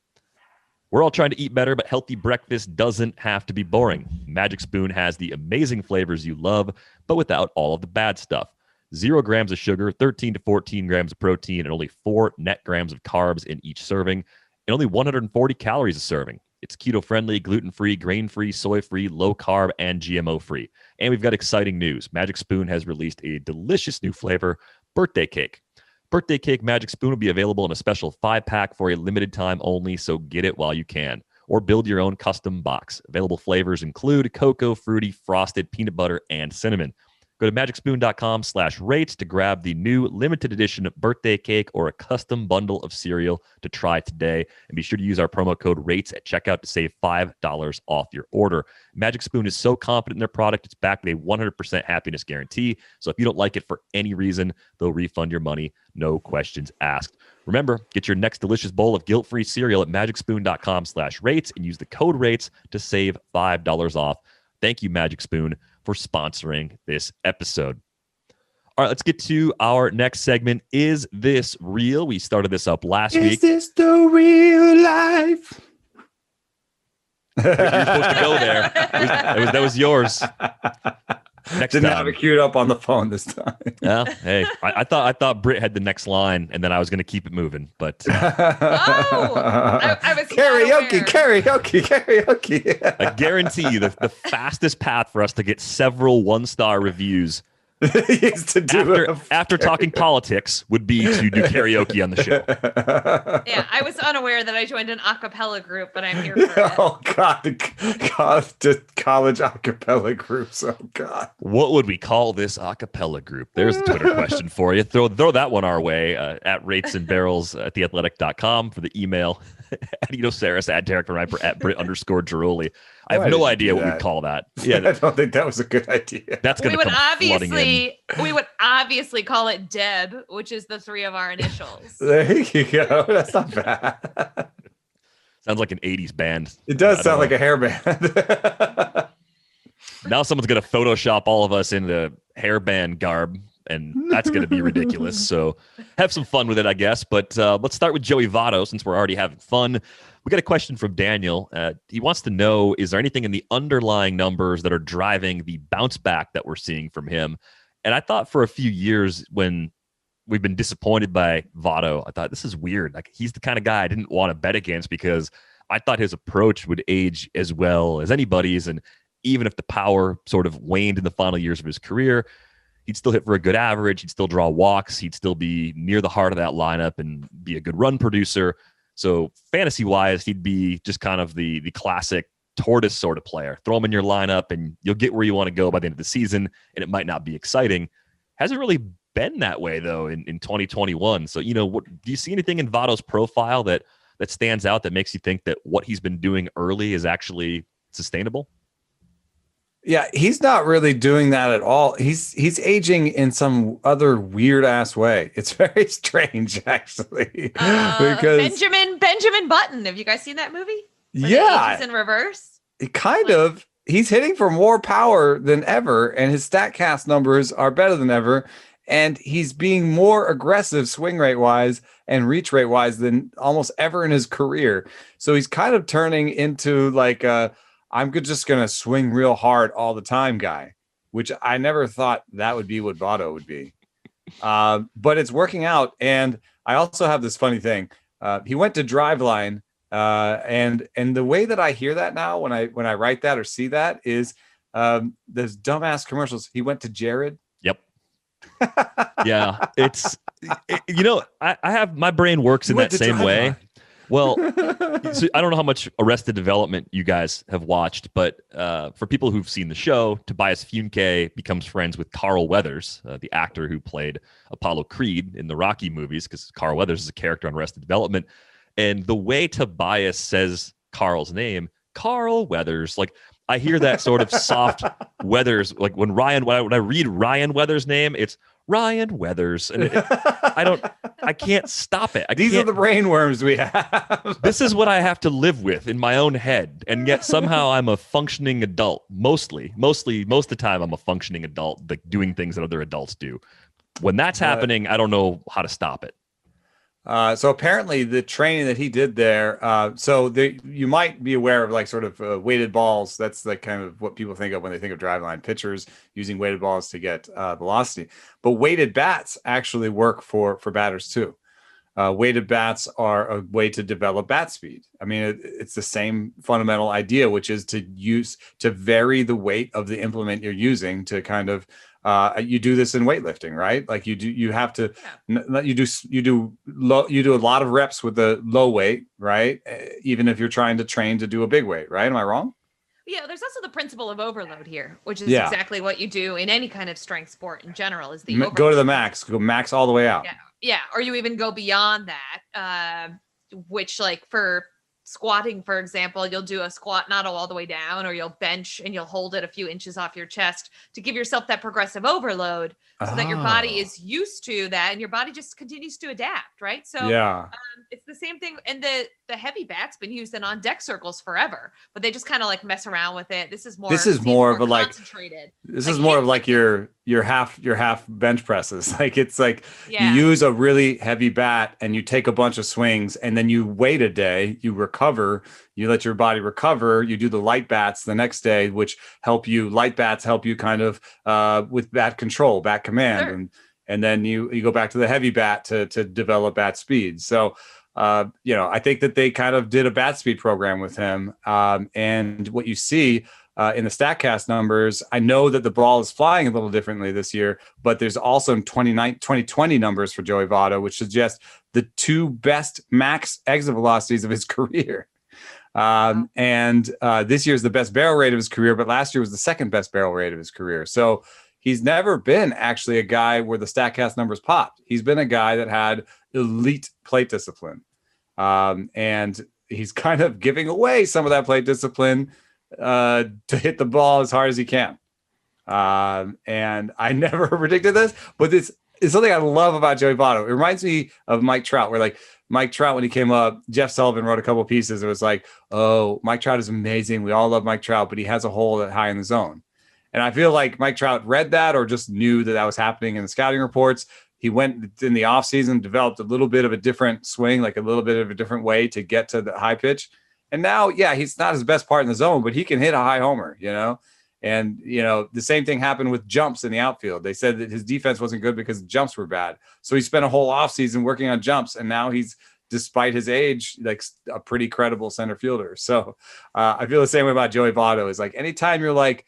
[SPEAKER 1] We're all trying to eat better, but healthy breakfast doesn't have to be boring. Magic Spoon has the amazing flavors you love, but without all of the bad stuff. 0 grams of sugar, 13 to 14 grams of protein, and only 4 net grams of carbs in each serving, and only 140 calories a serving. It's keto-friendly, gluten-free, grain-free, soy-free, low-carb, and GMO-free. And we've got exciting news. Magic Spoon has released a delicious new flavor, birthday cake. Birthday Cake Magic Spoon will be available in a special 5-pack for a limited time only, so get it while you can. Or build your own custom box. Available flavors include cocoa, fruity, frosted, peanut butter, and cinnamon. Go to magicspoon.com/rates to grab the new limited edition birthday cake or a custom bundle of cereal to try today. And be sure to use our promo code RATES at checkout to save $5 off your order. Magic Spoon is so confident in their product, it's backed with a 100% happiness guarantee. So if you don't like it for any reason, they'll refund your money, no questions asked. Remember, get your next delicious bowl of guilt-free cereal at magicspoon.com/rates and use the code RATES to save $5 off. Thank you, Magic Spoon, for sponsoring this episode. All right, let's get to our next segment. Is this real? We started this up last week.
[SPEAKER 3] Is this the real life?
[SPEAKER 1] You're supposed to go there. That was yours. Next
[SPEAKER 3] Didn't
[SPEAKER 1] time.
[SPEAKER 3] have it queued up on the phone this time.
[SPEAKER 1] Well, hey, I thought Britt had the next line, and then I was going to keep it moving. But
[SPEAKER 2] I was
[SPEAKER 3] karaoke.
[SPEAKER 1] I guarantee you the fastest path for us to get several 1-star reviews
[SPEAKER 3] is to do
[SPEAKER 1] after talking politics would be to do karaoke on the show.
[SPEAKER 2] Yeah, I was unaware that I joined an a cappella group, but I'm here for it.
[SPEAKER 3] Oh God, college a cappella groups. Oh God,
[SPEAKER 1] what would we call this a cappella group? There's a Twitter question for you. Throw that one our way at ratesandbarrels at theathletic.com for the email. At Edo Saris, at Derek the Riper, at Britt_Droli. I have no idea what we'd call that. Yeah,
[SPEAKER 3] I don't think that was a good idea.
[SPEAKER 1] That's going to come flooding in.
[SPEAKER 2] We would obviously call it Deb, which is the 3 of our initials.
[SPEAKER 3] There you go. That's not bad.
[SPEAKER 1] Sounds like an 80s band.
[SPEAKER 3] It does sound like a hair band.
[SPEAKER 1] Now someone's going to Photoshop all of us into hairband garb, and that's going to be ridiculous. So have some fun with it, I guess. But let's start with Joey Votto, since we're already having fun. We got a question from Daniel. He wants to know, is there anything in the underlying numbers that are driving the bounce back that we're seeing from him? And I thought for a few years when we've been disappointed by Votto, I thought this is weird. Like, he's the kind of guy I didn't want to bet against because I thought his approach would age as well as anybody's. And even if the power sort of waned in the final years of his career, he'd still hit for a good average. He'd still draw walks. He'd still be near the heart of that lineup and be a good run producer. So fantasy-wise, he'd be just kind of the classic tortoise sort of player. Throw him in your lineup and you'll get where you want to go by the end of the season, and it might not be exciting. Hasn't really been that way, though, in 2021. So, do you see anything in Votto's profile that stands out that makes you think that what he's been doing early is actually sustainable?
[SPEAKER 3] Yeah, he's not really doing that at all. He's aging in some other weird ass way. It's very strange, actually. Because
[SPEAKER 2] Benjamin Button. Have you guys seen that movie?
[SPEAKER 3] Yeah,
[SPEAKER 2] in reverse.
[SPEAKER 3] It kind of. He's hitting for more power than ever, and his StatCast numbers are better than ever. And he's being more aggressive swing rate wise and reach rate wise than almost ever in his career. So he's kind of turning into like I'm just going to swing real hard all the time guy, which I never thought that would be what Votto would be. But it's working out. And I also have this funny thing. He went to Driveline, and the way that I hear that now when I write that or see that is those dumbass commercials. He went to Jared.
[SPEAKER 1] Yep. Yeah. I have, my brain works in that same way. Well, so I don't know how much Arrested Development you guys have watched, but for people who've seen the show, Tobias Funke becomes friends with Carl Weathers, the actor who played Apollo Creed in the Rocky movies, because Carl Weathers is a character on Arrested Development. And the way Tobias says Carl's name, Carl Weathers, like I hear that sort of soft Weathers, like when I read Ryan Weathers' name, it's Ryan Weathers, and I can't stop it.
[SPEAKER 3] These are the brain worms we have.
[SPEAKER 1] This is what I have to live with in my own head, and yet somehow I'm a functioning adult. Most of the time, I'm a functioning adult, like doing things that other adults do. When that's happening, I don't know how to stop it.
[SPEAKER 3] So apparently the training that he did there, you might be aware of like sort of weighted balls. That's like kind of what people think of when they think of driveline pitchers using weighted balls to get velocity. But weighted bats actually work for batters too. Weighted bats are a way to develop bat speed. I mean, it's the same fundamental idea, which is to vary the weight of the implement you're using to kind of you do this in weightlifting, right? Like you do a lot of reps with the low weight, right? Even if you're trying to train to do a big weight, right? Am I wrong?
[SPEAKER 2] Yeah, there's also the principle of overload here, which is exactly what you do in any kind of strength sport in general. Is the
[SPEAKER 3] go to the max, go max all the way out.
[SPEAKER 2] Yeah, or you even go beyond that, which like for squatting, for example, you'll do a squat not all the way down, or you'll bench and you'll hold it a few inches off your chest to give yourself that progressive overload so that your body is used to that and your body just continues to adapt, right? So it's the same thing. And the heavy bat's been used in on deck circles forever, but they just kind of like mess around with it. This is more of a concentrated.
[SPEAKER 3] This is more of like your half bench presses. Like it's like you use a really heavy bat and you take a bunch of swings and then you wait a day, you recover, you let your body recover, you do the light bats the next day, which light bats help you kind of with bat control, bat command. Sure. And then you go back to the heavy bat to develop bat speed. So I think that they kind of did a bat speed program with him. And what you see in the StatCast numbers, I know that the ball is flying a little differently this year, but there's also 2020 numbers for Joey Votto, which suggest the two best max exit velocities of his career. And this year's the best barrel rate of his career, but last year was the second best barrel rate of his career. So he's never been actually a guy where the StatCast numbers popped. He's been a guy that had elite plate discipline. And he's kind of giving away some of that plate discipline to hit the ball as hard as he can. And I never predicted this, but this is something I love about Joey Votto. It reminds me of Mike Trout, where like Mike Trout, when he came up, Jeff Sullivan wrote a couple pieces. It was like, oh, Mike Trout is amazing. We all love Mike Trout, but he has a hole that high in the zone. And I feel like Mike Trout read that or just knew that was happening in the scouting reports. He went in the offseason, developed a little bit of a different swing, like a little bit of a different way to get to the high pitch. And now, he's not his best part in the zone, but he can hit a high homer, And, the same thing happened with jumps in the outfield. They said that his defense wasn't good because the jumps were bad. So he spent a whole offseason working on jumps. And now he's, despite his age, like a pretty credible center fielder. So I feel the same way about Joey Votto. Is like anytime you're like,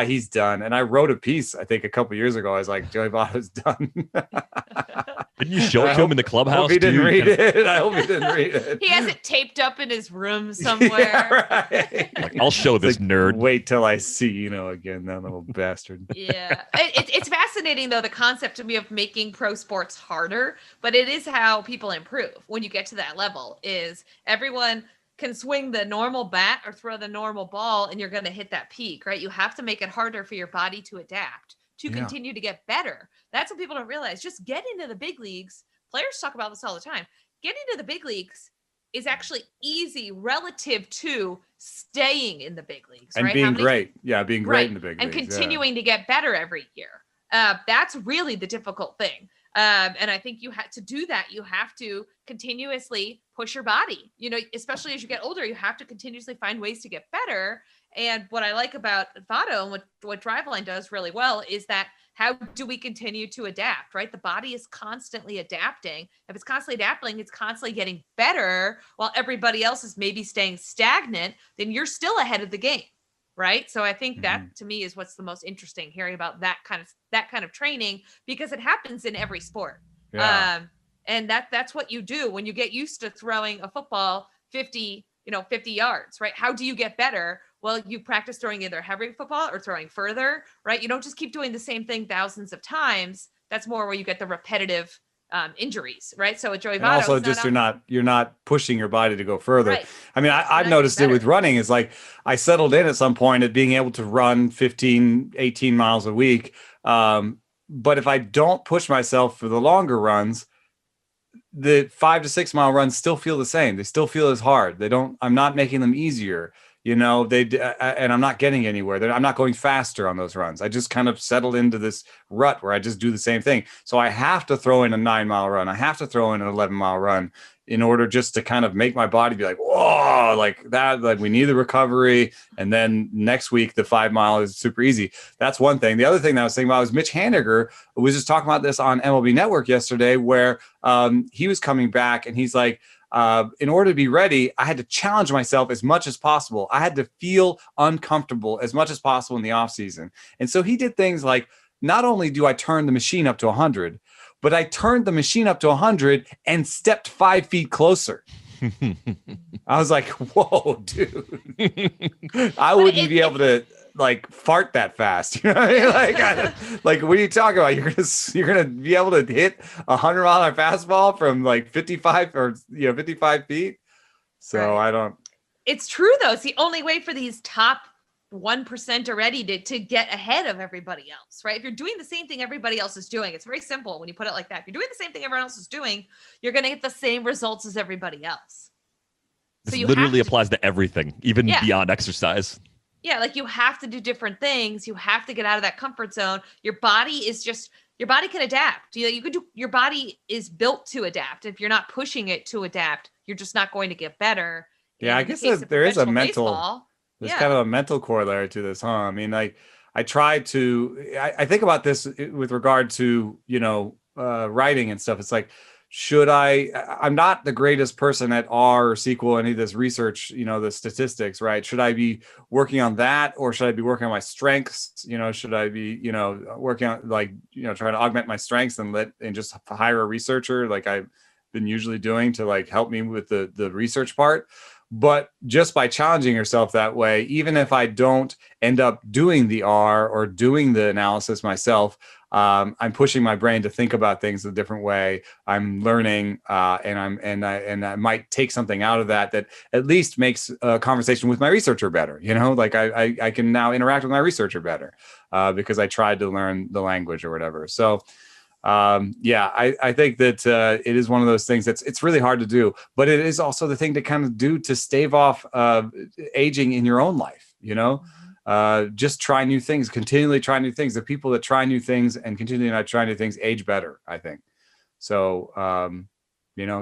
[SPEAKER 3] He's done. And I wrote a piece, I think a couple years ago. I was like, Joey Votto's done.
[SPEAKER 1] Didn't you show it to him in the clubhouse?
[SPEAKER 3] I hope he didn't read it. I hope he didn't read it.
[SPEAKER 2] He has it taped up in his room somewhere.
[SPEAKER 3] Yeah, right.
[SPEAKER 1] Like, I'll show this nerd.
[SPEAKER 3] Wait till I see, again, that little bastard.
[SPEAKER 2] Yeah. It's fascinating, though, the concept to me of making pro sports harder, but it is how people improve when you get to that level, is everyone can swing the normal bat or throw the normal ball and you're going to hit that peak, right? You have to make it harder for your body to adapt, to continue to get better. That's what people don't realize. Just get into the big leagues. Players talk about this all the time. Getting into the big leagues is actually easy relative to staying in the big leagues,
[SPEAKER 3] and
[SPEAKER 2] right?
[SPEAKER 3] being great. Yeah, being great in the big leagues.
[SPEAKER 2] And continuing to get better every year. That's really the difficult thing. And I think you have to do that. You have to continuously push your body, especially as you get older, you have to continuously find ways to get better. And what I like about Votto and what Driveline does really well is that how do we continue to adapt, right? The body is constantly adapting. If it's constantly adapting, it's constantly getting better while everybody else is maybe staying stagnant, then you're still ahead of the game, right? So I think that to me is what's the most interesting, hearing about that kind of training, because it happens in every sport.
[SPEAKER 3] Yeah.
[SPEAKER 2] And that's what you do when you get used to throwing a football 50 yards, right? How do you get better? Well, you practice throwing either heavy football or throwing further, right? You don't just keep doing the same thing thousands of times. That's more where you get the repetitive injuries, right? So with Joey Votto,
[SPEAKER 3] also just you're not pushing your body to go further.
[SPEAKER 2] Right.
[SPEAKER 3] I mean, I've noticed it with running. Is like I settled in at some point at being able to run 15, 18 miles a week. But if I don't push myself for the longer runs, the 5 to 6 mile runs still feel the same. They still feel as hard. I'm not making them easier. And I'm not getting anywhere. I'm not going faster on those runs. I just kind of settled into this rut where I just do the same thing. So I have to throw in a 9 mile run. I have to throw in an 11 mile run in order just to kind of make my body be like, whoa, like that, like we need the recovery. And then next week, the 5 mile is super easy. That's one thing. The other thing that I was thinking about was Mitch Haniger was just talking about this on MLB Network yesterday, where he was coming back and he's like, in order to be ready, I had to challenge myself as much as possible. I had to feel uncomfortable as much as possible in the off season. And so he did things like, not only do I turn the machine up to 100, but I turned the machine up to 100 and stepped 5 feet closer. I was like, whoa, dude, I wouldn't be able to like fart that fast. You know what I mean? Like what are you talking about? You're gonna be able to hit 100-mile fastball from like 55 or 55 feet. So right. I don't.
[SPEAKER 2] It's true though. It's the only way for these top 1% already to get ahead of everybody else, right? If you're doing the same thing everybody else is doing, it's very simple when you put it like that. If you're doing the same thing everyone else is doing, you're going to get the same results as everybody else.
[SPEAKER 1] This literally applies to everything, even beyond exercise.
[SPEAKER 2] Yeah, like you have to do different things. You have to get out of that comfort zone. Your body can adapt. Your body is built to adapt. If you're not pushing it to adapt, you're just not going to get better.
[SPEAKER 3] Yeah, I guess there is a mental. There's kind of a mental corollary to this, huh? I mean, like I think about this with regard to, writing and stuff. It's like, I'm not the greatest person at R or SQL, any of this research, the statistics, right? Should I be working on that, or should I be working on my strengths? Should I be, working on trying to augment my strengths and just hire a researcher like I've been usually doing to like help me with the research part. But just by challenging yourself that way, even if I don't end up doing the R or doing the analysis myself, I'm pushing my brain to think about things a different way. I'm learning, and I might take something out of that at least makes a conversation with my researcher better. Like I can now interact with my researcher better because I tried to learn the language or whatever. So. I think that it is one of those things it's really hard to do, but it is also the thing to kind of do to stave off aging in your own life. Just try new things, continually try new things. The people that try new things and continually not try new things age better, I think. So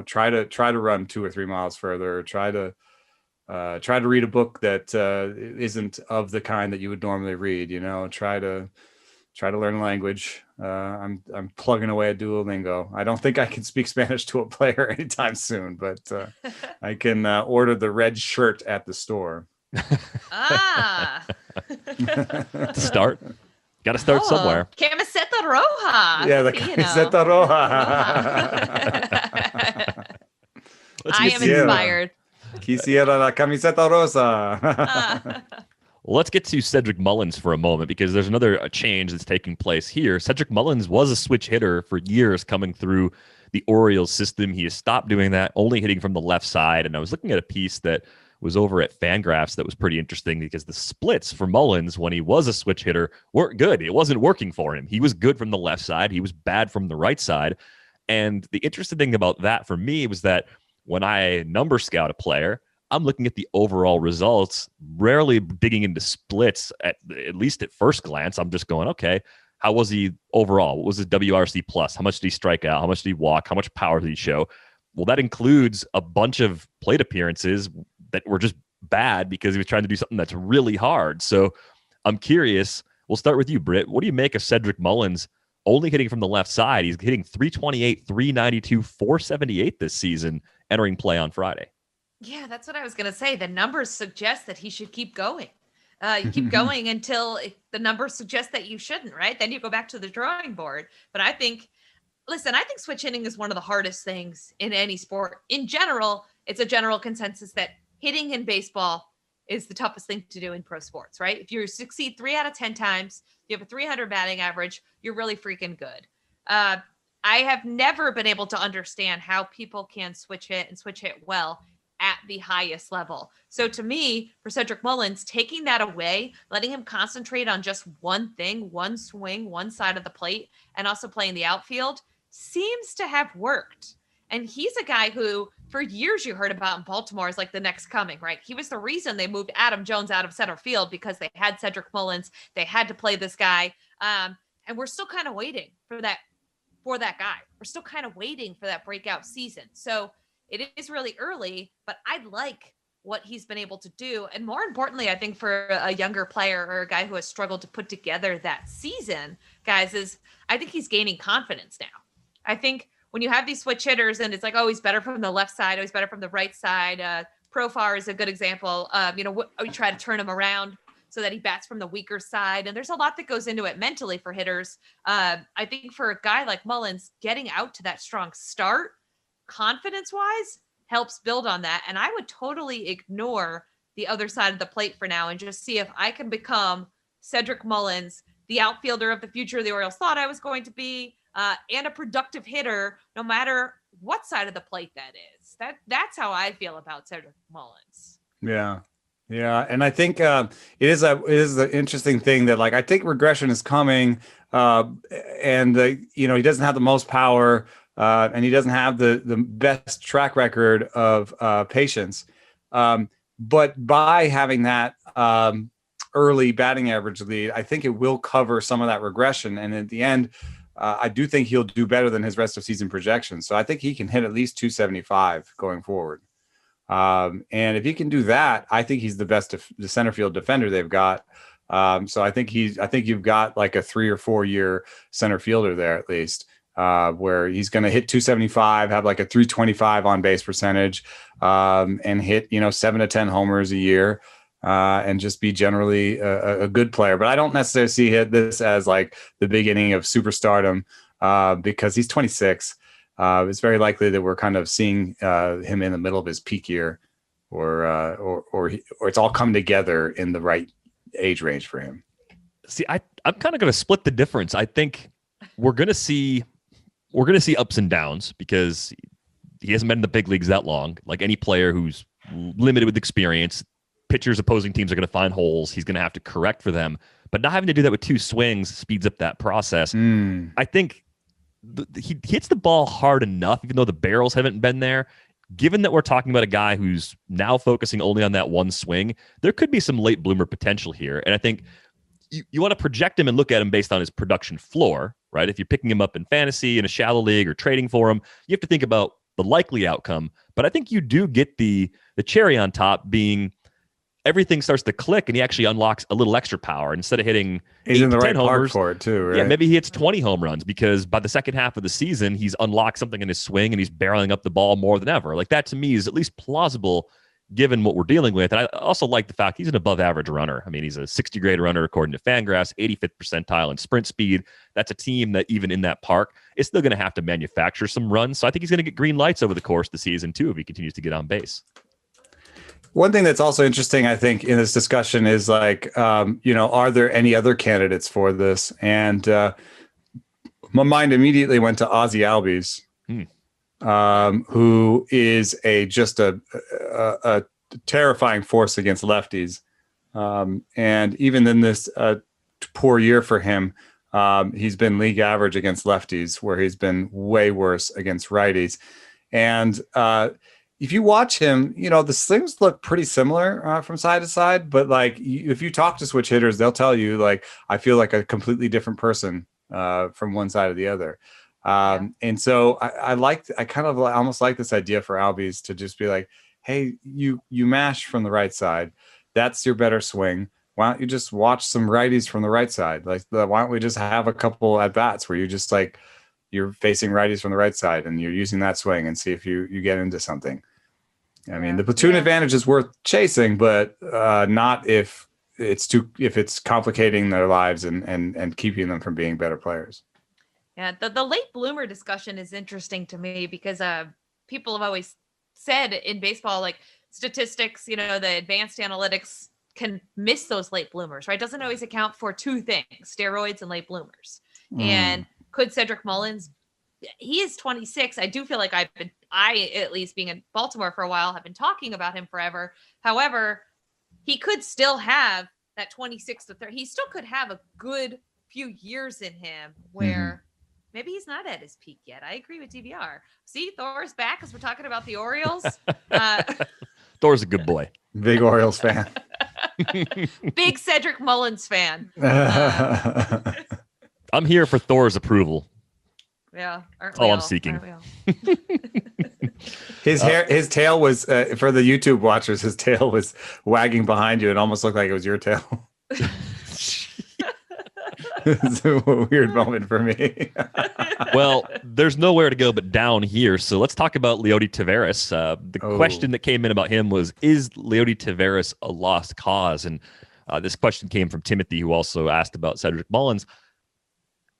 [SPEAKER 3] try to run 2 or 3 miles further. Try to read a book that isn't of the kind that you would normally read. Try to learn a language. I'm plugging away at Duolingo. I don't think I can speak Spanish to a player anytime soon, but I can order the red shirt at the store.
[SPEAKER 2] Ah.
[SPEAKER 1] To start. Got to start somewhere.
[SPEAKER 2] Camiseta roja.
[SPEAKER 3] Yeah, the camiseta roja.
[SPEAKER 2] I am inspired.
[SPEAKER 3] Quisiera la camiseta rosa.
[SPEAKER 1] Well, let's get to Cedric Mullins for a moment, because there's another change that's taking place here. Cedric Mullins was a switch hitter for years coming through the Orioles system. He has stopped doing that, only hitting from the left side. And I was looking at a piece that was over at Fangraphs that was pretty interesting, because the splits for Mullins when he was a switch hitter weren't good. It wasn't working for him. He was good from the left side. He was bad from the right side. And the interesting thing about that for me was that when I number scout a player, I'm looking at the overall results, rarely digging into splits at least at first glance. I'm just going, okay, how was he overall? What was his WRC plus? How much did he strike out? How much did he walk? How much power did he show? Well, that includes a bunch of plate appearances that were just bad because he was trying to do something that's really hard. So I'm curious. We'll start with you, Britt. What do you make of Cedric Mullins only hitting from the left side? He's hitting 328, 392, 478 this season, entering play on Friday.
[SPEAKER 2] Yeah, that's what I was going to say. The numbers suggest that he should keep going. You keep going until the numbers suggest that you shouldn't, right? Then you go back to the drawing board. But I think switch hitting is one of the hardest things in any sport. In general, it's a general consensus that hitting in baseball is the toughest thing to do in pro sports, right? If you succeed 3 out of 10 times, you have a 300 batting average, you're really freaking good. I have never been able to understand how people can switch hit and switch hit well at the highest level. So to me, for Cedric Mullins, taking that away, letting him concentrate on just one thing, one swing, one side of the plate, and also playing the outfield seems to have worked. And he's a guy who, for years, you heard about in Baltimore as like the next coming, right? He was the reason they moved Adam Jones out of center field, because they had Cedric Mullins. They had to play this guy. And we're still kind of waiting for that guy. We're still kind of waiting for that breakout season. So it is really early, but I like what he's been able to do. And more importantly, I think for a younger player or a guy who has struggled to put together that season, guys, is I think he's gaining confidence now. I think when you have these switch hitters and it's like, oh, he's better from the left side, oh, he's better from the right side. Profar is a good example. We try to turn him around so that he bats from the weaker side. And there's a lot that goes into it mentally for hitters. I think for a guy like Mullins, getting out to that strong start, confidence-wise, helps build on that. And I would totally ignore the other side of the plate for now and just see if I can become Cedric Mullins, the outfielder of the future the Orioles thought I was going to be, and a productive hitter, no matter what side of the plate that is. That's how I feel about Cedric Mullins.
[SPEAKER 3] Yeah. Yeah. And I think it is an interesting thing that, like, I think regression is coming, and he doesn't have the most power, and he doesn't have the best track record of patience. But by having that early batting average lead, I think it will cover some of that regression. And at the end, I do think he'll do better than his rest of season projections. So I think he can hit at least 275 going forward. And if he can do that, I think he's the best the center field defender they've got. So I think you've got like a 3 or 4 year center fielder there at least, where he's going to hit 275, have like a 325 on base percentage, and hit 7 to 10 homers a year, and just be generally a good player. But I don't necessarily see this as like the beginning of superstardom, because he's 26. It's very likely that we're kind of seeing him in the middle of his peak year, or it's all come together in the right age range for him.
[SPEAKER 1] See, I'm kind of going to split the difference. I think we're going to see ups and downs because he hasn't been in the big leagues that long. Like any player who's limited with experience, pitchers, opposing teams are going to find holes. He's going to have to correct for them. But not having to do that with 2 swings speeds up that process. I think he hits the ball hard enough, even though the barrels haven't been there. Given that we're talking about a guy who's now focusing only on that 1 swing, there could be some late bloomer potential here. And I think you want to project him and look at him based on his production floor, right? If you're picking him up in fantasy in a shallow league or trading for him, you have to think about the likely outcome. But I think you do get the cherry on top being everything starts to click and he actually unlocks a little extra power. Instead of hitting 8
[SPEAKER 3] in the
[SPEAKER 1] to 10
[SPEAKER 3] right
[SPEAKER 1] homers
[SPEAKER 3] park for it too, right?
[SPEAKER 1] Yeah, maybe he hits 20 home runs because by the second half of the season, he's unlocked something in his swing and he's barreling up the ball more than ever. Like that to me is at least plausible given what we're dealing with. And I also like the fact he's an above average runner. I mean, he's a 60 grade runner according to Fangraphs, 85th percentile in sprint speed. That's a team that even in that park is still going to have to manufacture some runs. So I think he's going to get green lights over the course of the season too if he continues to get on base.
[SPEAKER 3] One thing that's also interesting, I think, in this discussion is like, are there any other candidates for this? And my mind immediately went to Ozzie Albies. Who is just a terrifying force against lefties. And even in this poor year for him, he's been league average against lefties, where he's been way worse against righties. And if you watch him, the slings look pretty similar from side to side. But like, if you talk to switch hitters, they'll tell you, like, I feel like a completely different person from one side to the other. And so I kind of almost like this idea for Albies to just be like, hey, you mash from the right side. That's your better swing. Why don't you just watch some righties from the right side? Like, why don't we just have a couple at bats where you just like, you're facing righties from the right side and you're using that swing and see if you get into something. I mean, the platoon advantage is worth chasing, but not if it's complicating their lives and keeping them from being better players.
[SPEAKER 2] Yeah, the late bloomer discussion is interesting to me because people have always said in baseball, like statistics, the advanced analytics can miss those late bloomers, right? Doesn't always account for two things, steroids and late bloomers. And could Cedric Mullins, he is 26. I do feel like at least being in Baltimore for a while, have been talking about him forever. However, he could still have that 26 to 30. He still could have a good few years in him where maybe he's not at his peak yet. I agree with DVR. See, Thor's back as we're talking about the Orioles.
[SPEAKER 1] Thor's a good boy.
[SPEAKER 3] Big Orioles fan.
[SPEAKER 2] Big Cedric Mullins fan.
[SPEAKER 1] I'm here for Thor's approval.
[SPEAKER 2] Yeah.
[SPEAKER 1] That's all I'm seeking.
[SPEAKER 3] His tail was, for the YouTube watchers, his tail was wagging behind you. It almost looked like it was your tail. It's a weird moment for me.
[SPEAKER 1] Well, there's nowhere to go but down here. So let's talk about Leody Taveras. The question that came in about him was, is Leody Taveras a lost cause? And this question came from Timothy, who also asked about Cedric Mullins.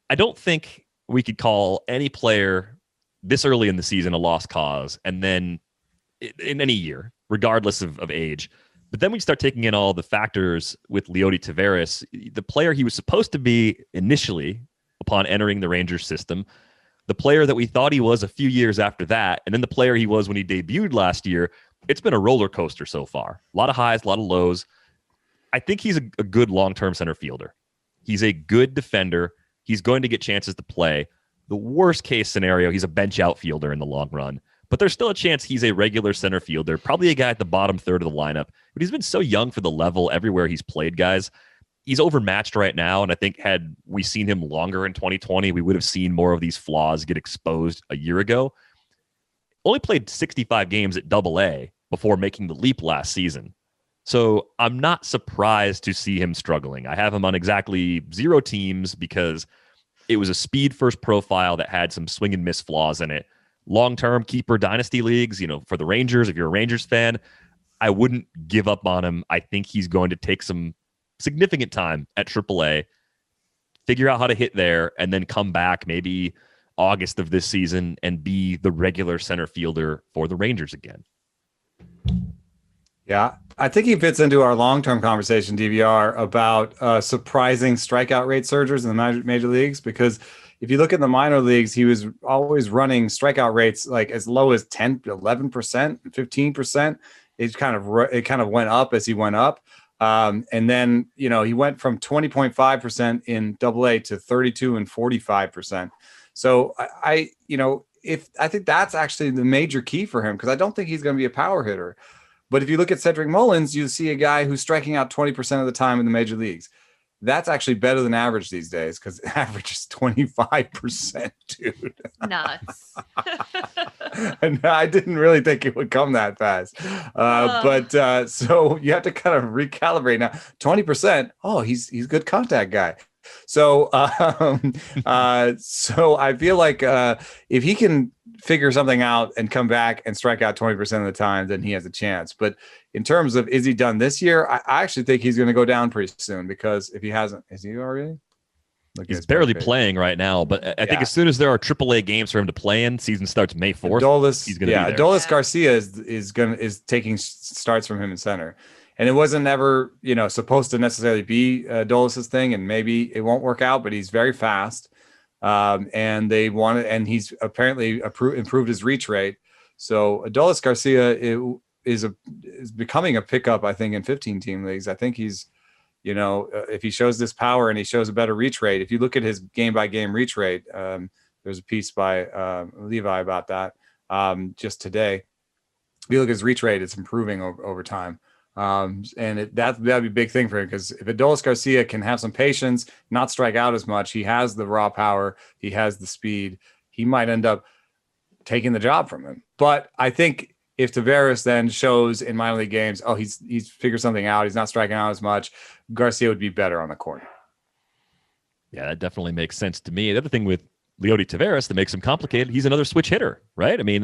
[SPEAKER 1] I don't think we could call any player this early in the season a lost cause, and then in any year, regardless of age. But then we start taking in all the factors with Leody Taveras, the player he was supposed to be initially upon entering the Rangers system, the player that we thought he was a few years after that, and then the player he was when he debuted last year. It's been a roller coaster so far. A lot of highs, a lot of lows. I think he's a good long-term center fielder. He's a good defender. He's going to get chances to play. The worst case scenario, he's a bench outfielder in the long run. But there's still a chance he's a regular center fielder, probably a guy at the bottom third of the lineup. But he's been so young for the level everywhere he's played, guys. He's overmatched right now, and I think had we seen him longer in 2020, we would have seen more of these flaws get exposed a year ago. Only played 65 games at Double-A before making the leap last season. So I'm not surprised to see him struggling. I have him on exactly 0 teams because it was a speed-first profile that had some swing and miss flaws in it. Long-term keeper dynasty leagues, for the Rangers, if you're a Rangers fan, I wouldn't give up on him. I think he's going to take some significant time at AAA, figure out how to hit there, and then come back maybe August of this season and be the regular center fielder for the Rangers again.
[SPEAKER 3] Yeah, I think he fits into our long-term conversation, DVR, about surprising strikeout rate surgers in the major leagues, because if you look at the minor leagues, he was always running strikeout rates like as low as 10, 11%, 15%. It kind of went up as he went up. And then, he went from 20.5% in Double-A to 32 and 45%. So I think that's actually the major key for him, because I don't think he's going to be a power hitter. But if you look at Cedric Mullins, you see a guy who's striking out 20% of the time in the major leagues. That's actually better than average these days, because average is 25%, dude.
[SPEAKER 2] Nuts.
[SPEAKER 3] And I didn't really think it would come that fast. But so you have to kind of recalibrate now. 20%, he's a good contact guy. So, so I feel like if he can figure something out and come back and strike out 20% of the time, then he has a chance. But in terms of is he done this year, I actually think he's going to go down pretty soon, because if he hasn't, is he already?
[SPEAKER 1] He's barely playing right now, but I think as soon as there are AAA games for him to play in, season starts May 4th. He's going to be there.
[SPEAKER 3] Adolis Garcia is taking starts from him in center. And it wasn't ever, supposed to necessarily be Adolis's thing, and maybe it won't work out, but he's very fast. And he's apparently improved his reach rate. So Adolis Garcia is becoming a pickup, I think, in 15-team leagues. I think he's, if he shows this power and he shows a better reach rate, if you look at his game-by-game reach rate, there's a piece by Levi about that just today. If you look at his reach rate, it's improving over time. And that'd be a big thing for him, because if Adolis Garcia can have some patience, not strike out as much, he has the raw power, he has the speed, he might end up taking the job from him. But I think if Taveras then shows in minor league games, he's figured something out, he's not striking out as much, Garcia would be better on the corner.
[SPEAKER 1] Yeah, that definitely makes sense to me. The other thing with Leody Taveras that makes him complicated, he's another switch hitter, right? I mean,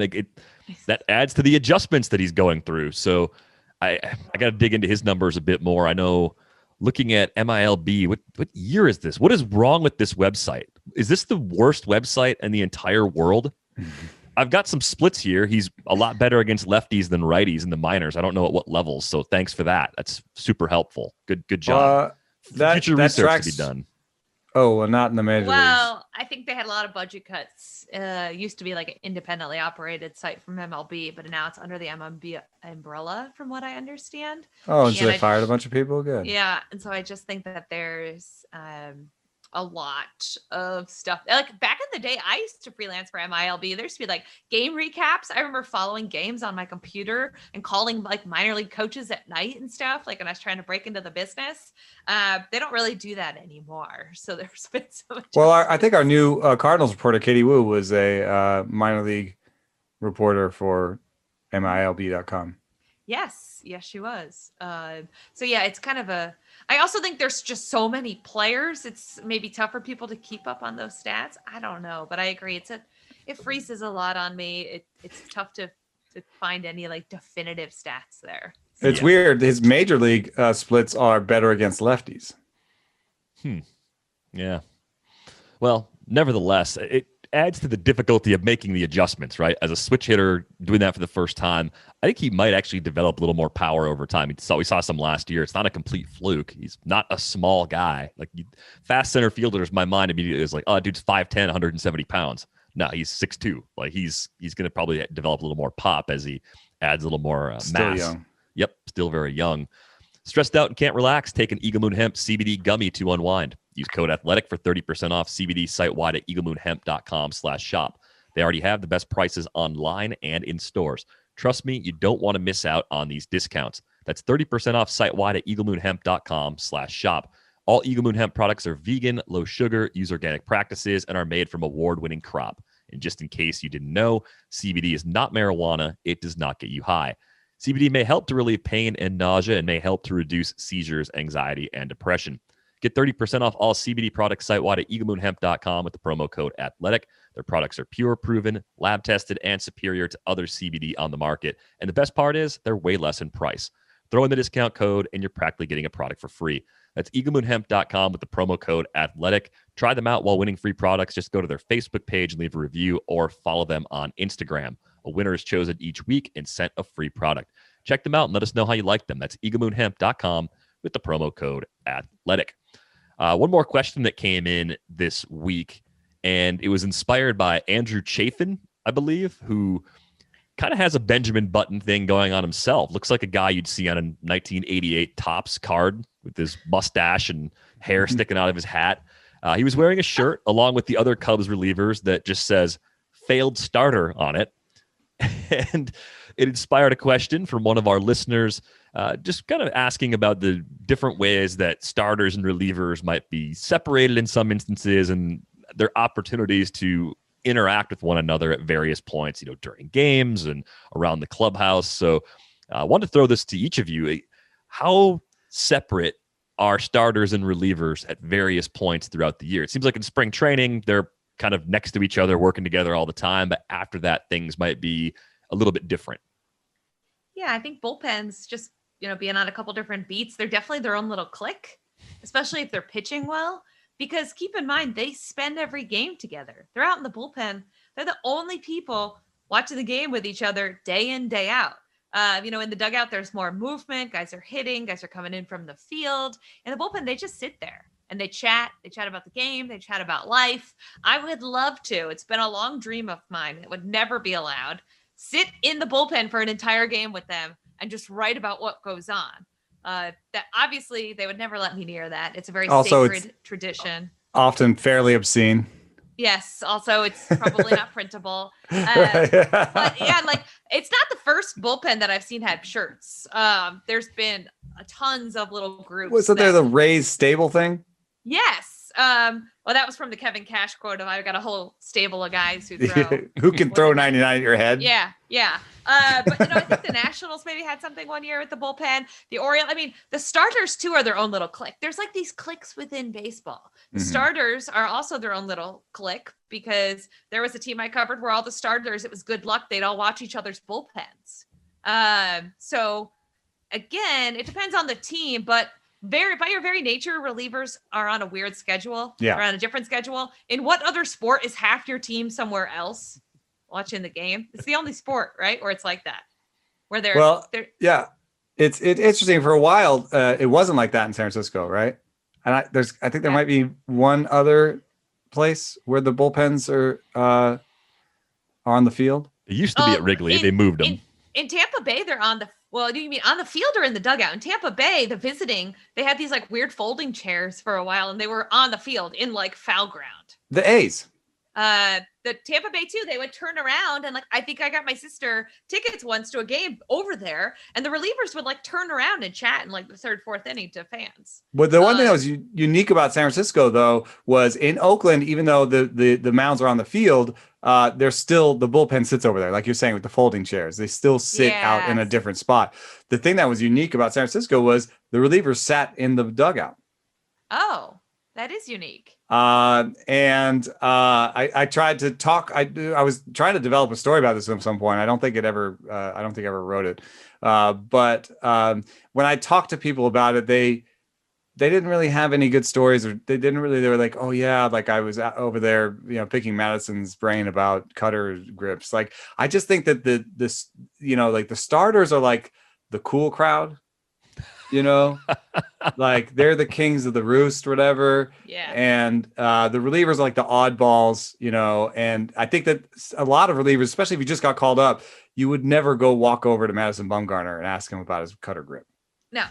[SPEAKER 1] that adds to the adjustments that he's going through. So I got to dig into his numbers a bit more. I know, looking at MILB, what year is this? What is wrong with this website? Is this the worst website in the entire world? I've got some splits here. He's a lot better against lefties than righties in the minors. I don't know at what levels, so thanks for that. That's super helpful. Good job. Future research to be done.
[SPEAKER 3] Oh, well, not in the major leagues.
[SPEAKER 2] Well, I think they had a lot of budget cuts. Used to be like an independently operated site from MLB, but now it's under the MLB umbrella, from what I understand.
[SPEAKER 3] Oh, and so they fired a bunch of people? Good.
[SPEAKER 2] Yeah, and so I just think that there's a lot of stuff. Like back in the day, I used to freelance for MILB. There used to be like game recaps. I remember following games on my computer and calling like minor league coaches at night and stuff, like when I was trying to break into the business. They don't really do that anymore. So there's been so much.
[SPEAKER 3] Well, I think our new Cardinals reporter, Katie Wu, was a minor league reporter for MILB.com.
[SPEAKER 2] Yes, she was. So yeah, it's kind of I also think there's just so many players. It's maybe tough for people to keep up on those stats. I don't know, but I agree. It freezes a lot on me. It's tough to find any like definitive stats there.
[SPEAKER 3] It's weird. His major league splits are better against lefties.
[SPEAKER 1] Yeah. Well, nevertheless, it adds to the difficulty of making the adjustments, right? As a switch hitter doing that for the first time, I think he might actually develop a little more power over time. We saw some last year. It's not a complete fluke. He's not a small guy. Like fast center fielders, my mind immediately is like, oh, dude's 5'10", 170 pounds. No, he's 6'2". Like he's going to probably develop a little more pop as he adds a little more mass.
[SPEAKER 3] Still young.
[SPEAKER 1] Yep, still very young. Stressed out and can't relax? Take an Eagle Moon Hemp CBD gummy to unwind. Use code ATHLETIC for 30% off CBD site-wide at eaglemoonhemp.com/shop. They already have the best prices online and in stores. Trust me, you don't want to miss out on these discounts. That's 30% off site-wide at eaglemoonhemp.com/shop. All Eagle Moon Hemp products are vegan, low sugar, use organic practices, and are made from award-winning crop. And just in case you didn't know, CBD is not marijuana. It does not get you high. CBD may help to relieve pain and nausea and may help to reduce seizures, anxiety, and depression. Get 30% off all CBD products site-wide at eaglemoonhemp.com with the promo code ATHLETIC. Their products are pure, proven, lab-tested, and superior to other CBD on the market. And the best part is they're way less in price. Throw in the discount code, and you're practically getting a product for free. That's eaglemoonhemp.com with the promo code ATHLETIC. Try them out while winning free products. Just go to their Facebook page and leave a review, or follow them on Instagram. A winner is chosen each week and sent a free product. Check them out and let us know how you like them. That's eaglemoonhemp.com with the promo code ATHLETIC. One more question that came in this week, and it was inspired by Andrew Chafin, I believe, who kind of has a Benjamin Button thing going on himself. Looks like a guy you'd see on a 1988 Topps card with his mustache and hair sticking out of his hat. He was wearing a shirt along with the other Cubs relievers that just says failed starter on it. And it inspired a question from one of our listeners, just kind of asking about the different ways that starters and relievers might be separated in some instances and their opportunities to interact with one another at various points, during games and around the clubhouse. So I wanted to throw this to each of you. How separate are starters and relievers at various points throughout the year. It seems like in spring training, they're kind of next to each other, working together all the time. But after that, things might be a little bit different.
[SPEAKER 2] Yeah, I think bullpens just, being on a couple different beats, they're definitely their own little clique, especially if they're pitching well. Because keep in mind, they spend every game together. They're out in the bullpen. They're the only people watching the game with each other day in, day out. In the dugout, there's more movement. Guys are hitting. Guys are coming in from the field. In the bullpen, they just sit there and they chat. They chat about the game. They chat about life. I would love to. It's been a long dream of mine. It would never be allowed. Sit in the bullpen for an entire game with them and just write about what goes on. That obviously they would never let me near that. It's a very sacred tradition.
[SPEAKER 3] Often fairly obscene.
[SPEAKER 2] Yes. Also, it's probably not printable.
[SPEAKER 3] Right.
[SPEAKER 2] But yeah, it's not the first bullpen that I've seen have shirts. There's been tons of little groups.
[SPEAKER 3] Was there the Rays stable thing?
[SPEAKER 2] Yes. Well, that was from the Kevin Cash quote of "I've got a whole stable of guys who throw
[SPEAKER 3] who can throw 99 at your head."
[SPEAKER 2] Yeah. But I think the Nationals maybe had something one year with the bullpen. The Orioles, the starters too are their own little clique. There's like these cliques within baseball. The starters are also their own little clique because there was a team I covered where all the starters, it was good luck. They'd all watch each other's bullpens. So again, it depends on the team, but by your very nature, relievers are on a weird schedule.
[SPEAKER 3] Yeah.
[SPEAKER 2] Or on a different schedule. In what other sport is half your team somewhere else watching the game? It's the only sport, right? Where it's like that. Where they're
[SPEAKER 3] yeah. It's interesting. For a while, it wasn't like that in San Francisco, right? And I think there might be one other place where the bullpens are on the field.
[SPEAKER 1] It used to be at Wrigley. They moved them.
[SPEAKER 2] In Tampa Bay, they're on the. Well, do you mean on the field or in the dugout? In Tampa Bay, the visiting, they had these like weird folding chairs for a while, and they were on the field in like foul ground.
[SPEAKER 3] The A's.
[SPEAKER 2] The Tampa Bay too, they would turn around and I think I got my sister tickets once to a game over there, and the relievers would turn around and chat in the third, fourth inning to fans.
[SPEAKER 3] But the one thing that was unique about San Francisco though was in Oakland, even though the mounds are on the field, there's still the bullpen sits over there, like you're saying with the folding chairs. They still sit out in a different spot. The thing that was unique about San Francisco was the relievers sat in the dugout.
[SPEAKER 2] Oh. That is unique.
[SPEAKER 3] I tried to talk. I was trying to develop a story about this at some point. I don't think I ever wrote it. But when I talked to people about it, they didn't really have any good stories, or they were like, oh yeah, I was over there, picking Madison's brain about cutter grips. I just think that the starters are like the cool crowd. They're the kings of the roost, whatever.
[SPEAKER 2] Yeah.
[SPEAKER 3] And the relievers are like the oddballs, and I think that a lot of relievers, especially if you just got called up, you would never go walk over to Madison Bumgarner and ask him about his cutter grip.
[SPEAKER 2] No.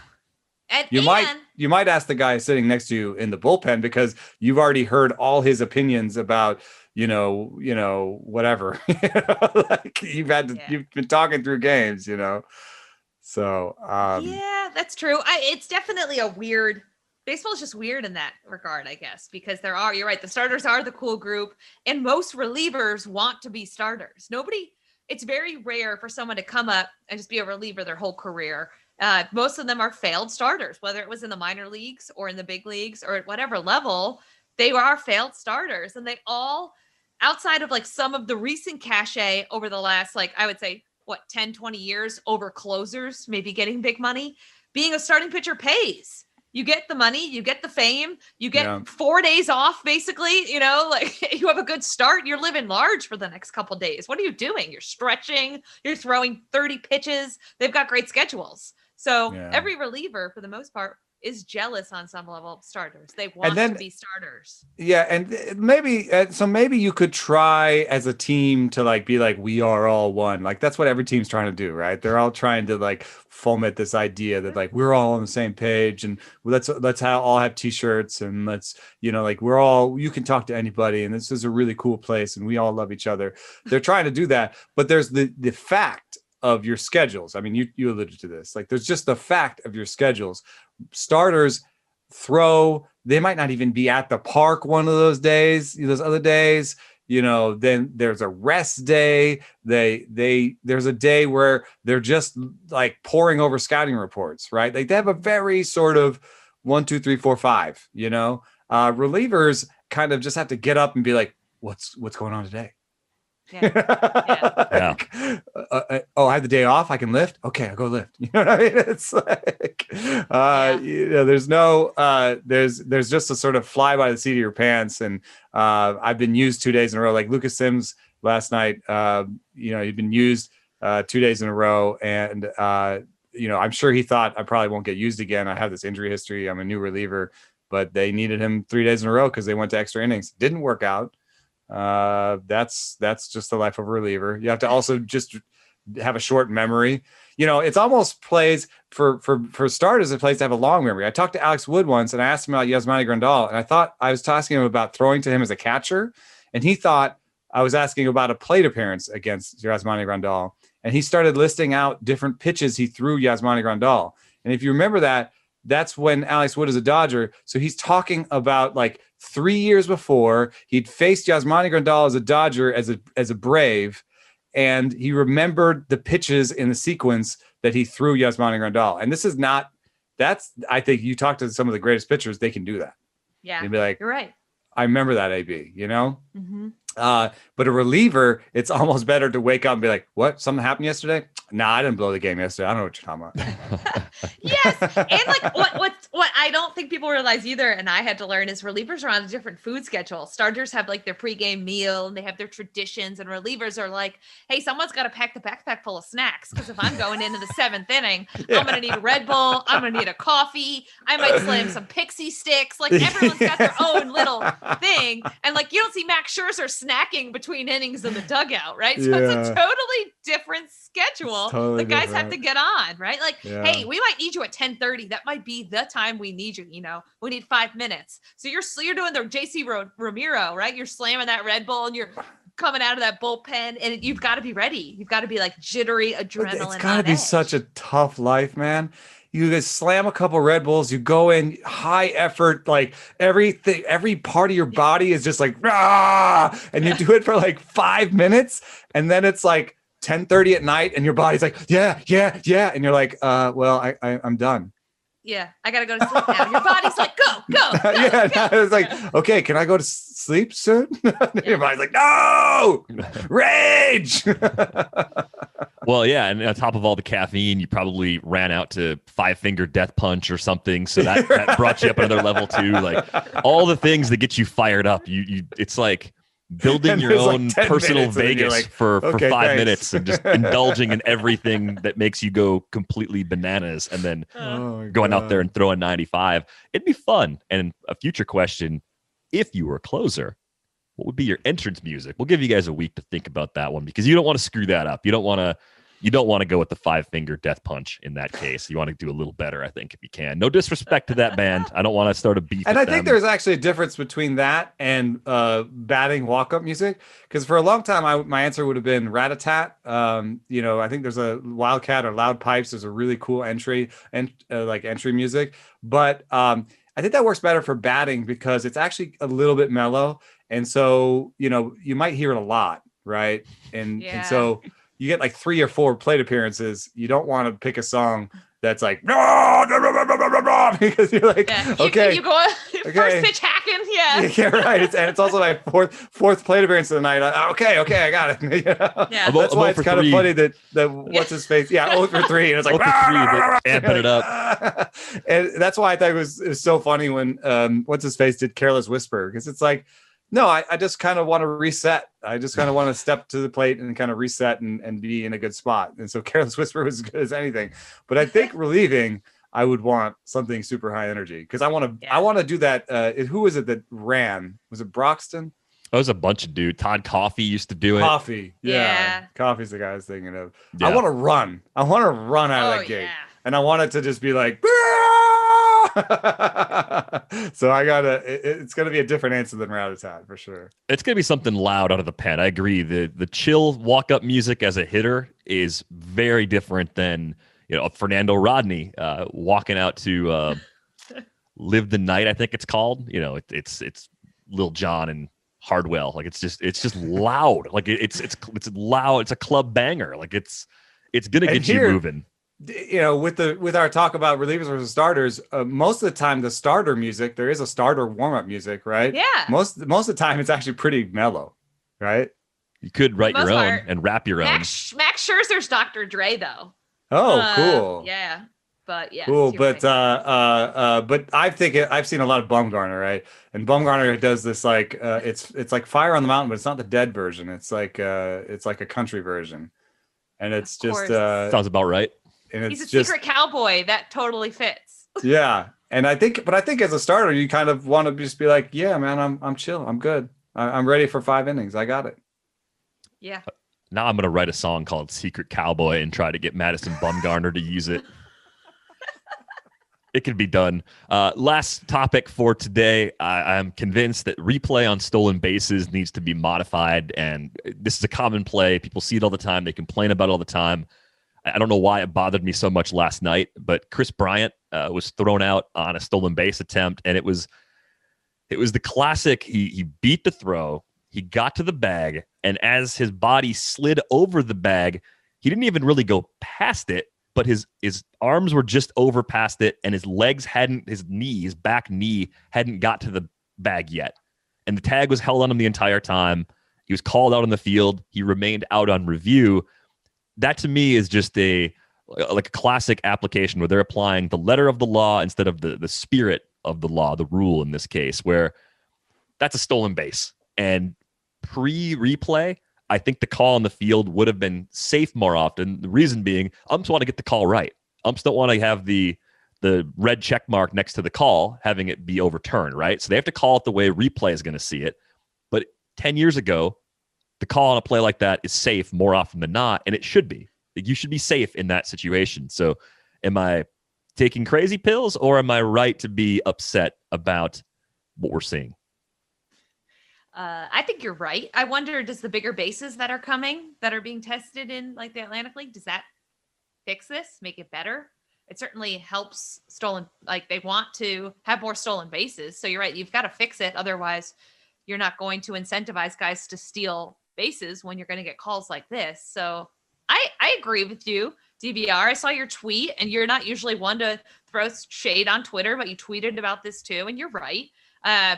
[SPEAKER 2] And
[SPEAKER 3] you might ask the guy sitting next to you in the bullpen because you've already heard all his opinions about, whatever. You've been talking through games, So
[SPEAKER 2] yeah, that's true. It's definitely a weird. Baseball is just weird in that regard, I guess, because you're right. The starters are the cool group, and most relievers want to be starters. It's very rare for someone to come up and just be a reliever their whole career. Most of them are failed starters, whether it was in the minor leagues or in the big leagues or at whatever level, they are failed starters, and they all, outside of some of the recent cachet over the last, I would say, 10, 20 years over closers, maybe getting big money. Being a starting pitcher pays. You get the money, you get the fame, you get 4 days off, basically, you have a good start. You're living large for the next couple of days. What are you doing? You're stretching, you're throwing 30 pitches. They've got great schedules. So every reliever, for the most part, is jealous on some level of starters. They want to be starters.
[SPEAKER 3] Yeah. And maybe you could try as a team to be we are all one. That's what every team's trying to do, right? They're all trying to foment this idea that we're all on the same page, and let's all have t-shirts, and let's, we're all, you can talk to anybody, and this is a really cool place, and we all love each other. They're trying to do that, but there's the fact of your schedules. I mean, you alluded to this. There's just the fact of your schedules. Starters they might not even be at the park one of those days, those other days, then there's a rest day. There's a day where they're just poring over scouting reports, right? They have a very sort of, 1, 2, 3, 4, 5. You know, relievers kind of just have to get up and be like, what's going on today?
[SPEAKER 2] Yeah.
[SPEAKER 3] Oh, I have the day off. I can lift. Okay, I'll go lift. You know what I mean? It's like, you know, there's just a sort of fly by the seat of your pants. And I've been used 2 days in a row. Like Lucas Sims last night, you know, he'd been used 2 days in a row. And, you know, I'm sure he thought I probably won't get used again. I have this injury history. I'm a new reliever, but they needed him 3 days in a row because they went to extra innings. Didn't work out. That's just the life of a reliever. You have to also just have a short memory. You know, it's almost plays for starters, it plays to have a long memory. I talked to Alex Wood once and I asked him about Yasmani Grandal, and I thought I was asking him about throwing to him as a catcher, and he thought I was asking about a plate appearance against Yasmani Grandal, and he started listing out different pitches he threw Yasmani Grandal. And if you remember that, that's when Alex Wood is a Dodger. So he's talking about like 3 years before he'd faced Yasmani Grandal as a Dodger, as a Brave, and he remembered the pitches in the sequence that he threw Yasmani Grandal. And this is not, I think you talk to some of the greatest pitchers, they can do that.
[SPEAKER 2] Yeah.
[SPEAKER 3] They'd be like,
[SPEAKER 2] you're right.
[SPEAKER 3] I remember that, AB, you know?
[SPEAKER 2] Mm-hmm.
[SPEAKER 3] But a reliever, it's almost better to wake up and be like, what? Something happened yesterday? Nah, I didn't blow the game yesterday. I don't know what you're talking about.
[SPEAKER 2] Yes. And like what I don't think people realize either, and I had to learn, is relievers are on a different food schedule. Starters have like their pregame meal and they have their traditions, and relievers are like, hey, someone's got to pack the backpack full of snacks, because if I'm going into the 7th inning, I'm going to need a Red Bull. I'm going to need a coffee. I might slam some Pixie Sticks. Like everyone's got their own little thing. And like, you don't see Max Scherzer snacking between innings in the dugout, right? So it's a totally different schedule.
[SPEAKER 3] Totally
[SPEAKER 2] the guys
[SPEAKER 3] different.
[SPEAKER 2] have to get on, right? Like, hey, we might need you at 10:30. That might be the time we need you. You know, we need 5 minutes. So you're doing the JC Ramiro, right? You're slamming that Red Bull and you're coming out of that bullpen, and you've got to be ready. You've got to be like jittery adrenaline.
[SPEAKER 3] It's got to be such a tough life, man. You guys slam a couple Red Bulls, you go in high effort, like everything, every part of your body is just like, ah, and you do it for like 5 minutes. And then it's like 10:30 at night and your body's like, yeah. And you're like, well, I'm done.
[SPEAKER 2] Yeah, I got to go to sleep now. Your body's like, go.
[SPEAKER 3] It's like, okay, can I go to sleep soon? Your body's like, no, rage.
[SPEAKER 1] Well, yeah, and on top of all the caffeine, you probably ran out to 5-finger death punch or something, so that brought you up another level too. Like all the things that get you fired up, it's like building your own like personal Vegas like, for 5 minutes and just indulging in everything that makes you go completely bananas, and then going out there and throwing 95. It'd be fun. And a future question: if you were a closer, what would be your entrance music? We'll give you guys a week to think about that one, because you don't want to screw that up. You don't want to go with the 5-finger death punch in that case. You want to do a little better, I think, if you can. No disrespect to that band. I don't want to start a beef.
[SPEAKER 3] And I think there's actually a difference between that and batting walk-up music, because for a long time, my answer would have been Rat-a-Tat. You know, I think there's a Wildcat or Loud Pipes. There's a really cool entry music. But I think that works better for batting because it's actually a little bit mellow. And so, you know, you might hear it a lot, right? And so you get like 3 or 4 plate appearances. You don't want to pick a song that's like, because you're like, okay.
[SPEAKER 2] You go first pitch hacking,
[SPEAKER 3] yeah, right. It's also my fourth plate appearance of the night. Okay, I got it. You know?
[SPEAKER 2] Yeah.
[SPEAKER 3] That's why it's kind of funny that what's his face? Yeah, 0 for 3, and it's like
[SPEAKER 1] 0 for 3, amping it up.
[SPEAKER 3] And that's why I thought it was so funny when what's his face did Careless Whisper, because it's like, no, I just kind of want to reset. I just kind of want to step to the plate and kind of reset and be in a good spot. And so Careless Whisper was as good as anything. But I think relieving, I would want something super high energy, because I want to do that. Who was it that ran? Was it Broxton?
[SPEAKER 1] There was a bunch of dudes. Todd Coffey used to do it.
[SPEAKER 3] Coffee. Yeah. Coffee's the guy I was thinking of.
[SPEAKER 1] Yeah.
[SPEAKER 3] I want to run. I want to run out of that gate. And I want it to just be like, so it's going to be a different answer than Rat-a-Tat for sure.
[SPEAKER 1] It's going to be something loud out of the pen. I agree. The chill walk-up music as a hitter is very different than, you know, Fernando Rodney walking out to Live the Night, I think it's called. You know, it's Lil Jon and Hardwell. Like it's just loud. Like it's loud. It's a club banger. Like it's going to get you moving.
[SPEAKER 3] with our talk about relievers versus starters, most of the time the starter music, there is a starter warm-up music, right?
[SPEAKER 2] Yeah.
[SPEAKER 3] Most of the time it's actually pretty mellow, right?
[SPEAKER 1] You could write your own
[SPEAKER 2] part,
[SPEAKER 1] and rap your own.
[SPEAKER 2] Max Scherzer's Dr. Dre though.
[SPEAKER 3] Oh, cool.
[SPEAKER 2] Yeah. But yeah,
[SPEAKER 3] cool. But
[SPEAKER 2] right.
[SPEAKER 3] but I've seen a lot of Bumgarner, right? And Bumgarner does this like it's like Fire on the Mountain, but it's not the dead version. It's like a country version, and it's just
[SPEAKER 1] sounds about right.
[SPEAKER 3] And
[SPEAKER 2] he's a secret cowboy that totally fits.
[SPEAKER 3] Yeah, and I think as a starter, you kind of want to just be like, yeah, man, I'm chill, I'm good, I'm ready for 5 innings, I got it.
[SPEAKER 2] Yeah.
[SPEAKER 1] Now I'm gonna write a song called "Secret Cowboy" and try to get Madison Bumgarner to use it. It can be done. Last topic for today. I'm convinced that replay on stolen bases needs to be modified, and this is a common play. People see it all the time. They complain about it all the time. I don't know why it bothered me so much last night, but Chris Bryant was thrown out on a stolen base attempt, and it was the classic. He beat the throw. He got to the bag, and as his body slid over the bag, he didn't even really go past it, but his arms were just over past it, and his back knee hadn't got to the bag yet. And the tag was held on him the entire time. He was called out on the field. He remained out on review. That to me is just a classic application where they're applying the letter of the law instead of the spirit of the law, the rule in this case, where that's a stolen base. And pre-replay, I think the call on the field would have been safe more often. The reason being, umps want to get the call right. Umps don't want to have the red check mark next to the call, having it be overturned, right? So they have to call it the way replay is going to see it. But 10 years ago, the call on a play like that is safe more often than not, and it should be. You should be safe in that situation. So am I taking crazy pills, or am I right to be upset about what we're seeing?
[SPEAKER 2] I think you're right. I wonder, does the bigger bases that are coming, that are being tested in like the Atlantic League, does that fix this, make it better? It certainly helps they want to have more stolen bases. So you're right. You've got to fix it. Otherwise, you're not going to incentivize guys to steal bases when you're going to get calls like this. So I agree with you, DVR. I saw your tweet, and you're not usually one to throw shade on Twitter, but you tweeted about this too. And you're right.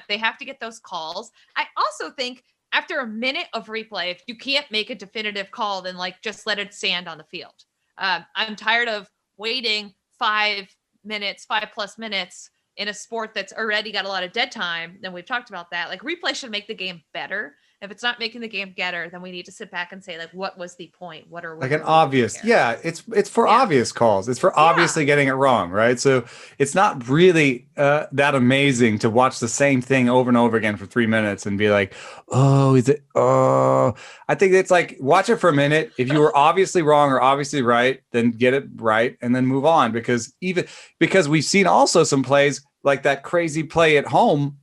[SPEAKER 2] They have to get those calls. I also think after a minute of replay, if you can't make a definitive call, then just let it stand on the field. I'm tired of waiting 5+ minutes in a sport that's already got a lot of dead time. Then we've talked about that. Replay should make the game better. If it's not making the game better, then we need to sit back and say, what was the point? What are we
[SPEAKER 3] an obvious? Yeah, it's for obvious calls. It's for obviously getting it wrong, right? So it's not really that amazing to watch the same thing over and over again for 3 minutes and be like, oh, is it? Oh, I think it's watch it for a minute. If you were obviously wrong or obviously right, then get it right and then move on. Because we've seen also some plays like that crazy play at home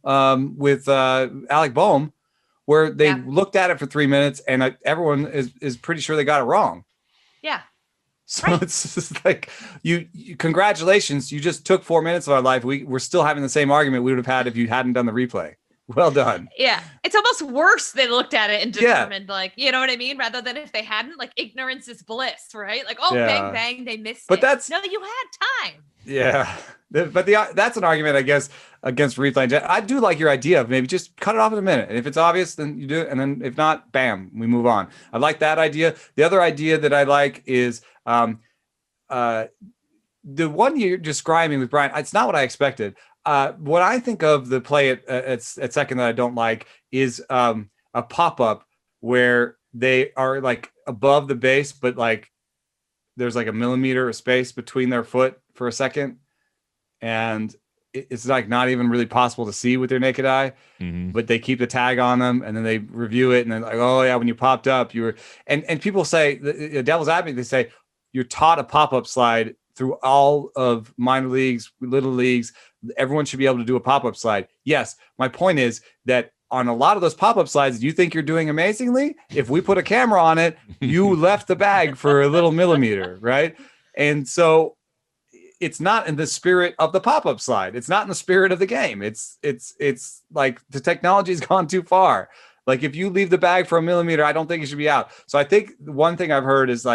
[SPEAKER 3] with Alec Boehm, where they looked at it for 3 minutes and everyone is pretty sure they got it wrong.
[SPEAKER 2] Yeah.
[SPEAKER 3] So it's just you congratulations. You just took 4 minutes of our life. We're still having the same argument we would have had if you hadn't done the replay. Well done.
[SPEAKER 2] Yeah. It's almost worse. They looked at it and determined you know what I mean? Rather than if they hadn't, ignorance is bliss, right? Bang, bang, they missed it.
[SPEAKER 3] But
[SPEAKER 2] no, you had time.
[SPEAKER 3] Yeah. But that's an argument, I guess, against replay. I do like your idea of maybe just cut it off in a minute. And if it's obvious, then you do it. And then if not, bam, we move on. I like that idea. The other idea that I like is the one you're describing with Brian. It's not what I expected. What I think of the play at second that I don't like is a pop-up where they are above the base, but there's a millimeter of space between their foot for a second. And it's not even really possible to see with their naked eye, but they keep the tag on them and then they review it. And then oh yeah, when you popped up, you were, and people say, the devil's advocate, they say you're taught a pop-up slide through all of minor leagues, little leagues. Everyone should be able to do a pop-up slide. Yes. My point is that on a lot of those pop-up slides, you think you're doing amazingly. If we put a camera on it, you left the bag for a little millimeter. Right. And so it's not in the spirit of the pop-up slide. It's not in the spirit of the game. It's the technology has gone too far. If you leave the bag for a millimeter, I don't think it should be out. So I think one thing I've heard is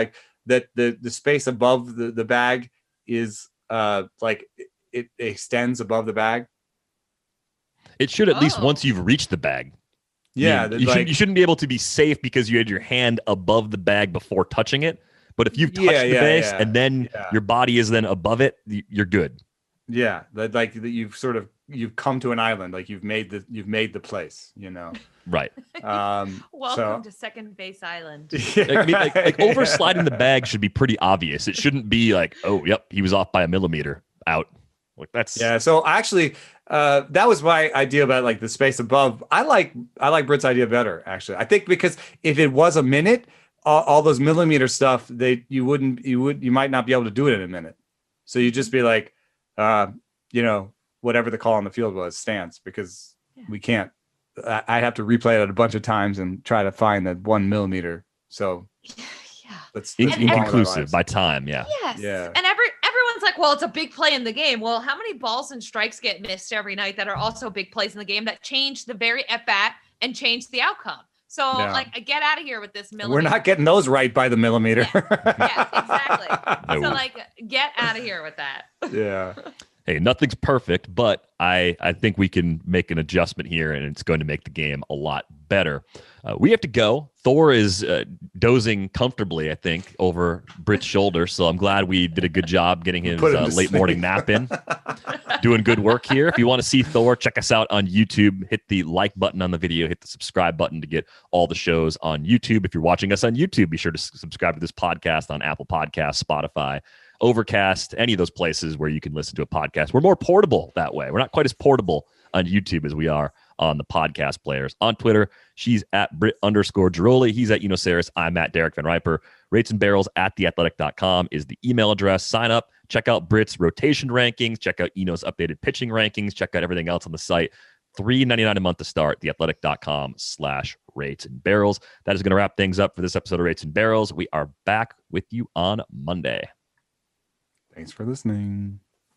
[SPEAKER 3] that the space above the bag is like it extends above the bag?
[SPEAKER 1] It should at least
[SPEAKER 2] Oh.
[SPEAKER 1] once you've reached the bag.
[SPEAKER 3] Yeah,
[SPEAKER 1] I mean, you shouldn't be able to be safe because you had your hand above the bag before touching it. But if you've touched the base and then your body is then above it, you're good.
[SPEAKER 3] Yeah, that you've come to an island, like you've made the place, you know.
[SPEAKER 1] Right.
[SPEAKER 2] Welcome to Second Base Island.
[SPEAKER 1] I mean, like oversliding the bag should be pretty obvious. It shouldn't be like, oh, yep, he was off by a millimeter out. Like that's
[SPEAKER 3] So actually, that was my idea about like the space above. I like Britt's idea better, actually. I think because if it was a minute, all those millimeter stuff, you might not be able to do it in a minute. So you just be like, whatever the call on the field was, stance, because we can't. I'd have to replay it a bunch of times and try to find that 1 millimeter. So let's
[SPEAKER 1] inconclusive by time. Yeah.
[SPEAKER 2] Yes.
[SPEAKER 3] Yeah.
[SPEAKER 2] And everyone's like, well, it's a big play in the game. Well, how many balls and strikes get missed every night that are also big plays in the game that change the very at bat and change the outcome? So like, get out of here with this millimeter.
[SPEAKER 3] We're not getting those right by the millimeter.
[SPEAKER 2] Yeah, exactly.
[SPEAKER 1] No.
[SPEAKER 2] So like, get out of here with that.
[SPEAKER 3] Yeah.
[SPEAKER 1] Hey, nothing's perfect, but I think we can make an adjustment here, and it's going to make the game a lot better. We have to go. Thor is dozing comfortably, I think, over Britt's shoulder, so I'm glad we did a good job getting his late morning nap in. Doing good work here. If you want to see Thor, check us out on YouTube. Hit the like button on the video. Hit the subscribe button to get all the shows on YouTube. If you're watching us on YouTube, be sure to subscribe to this podcast on Apple Podcasts, Spotify, Overcast, any of those places where you can listen to a podcast. We're more portable that way. We're not quite as portable on YouTube as we are on the podcast players. On Twitter, she's at Britt_Giroli. He's at Unoceris. I'm at Derek Van Riper. Rates and Barrels at theathletic.com is the email address. Sign up. Check out Britt's rotation rankings. Check out Eno's updated pitching rankings. Check out everything else on the site. $3.99 a month to start. Theathletic.com/rates and barrels. That is going to wrap things up for this episode of Rates and Barrels. We are back with you on Monday.
[SPEAKER 3] Thanks for listening.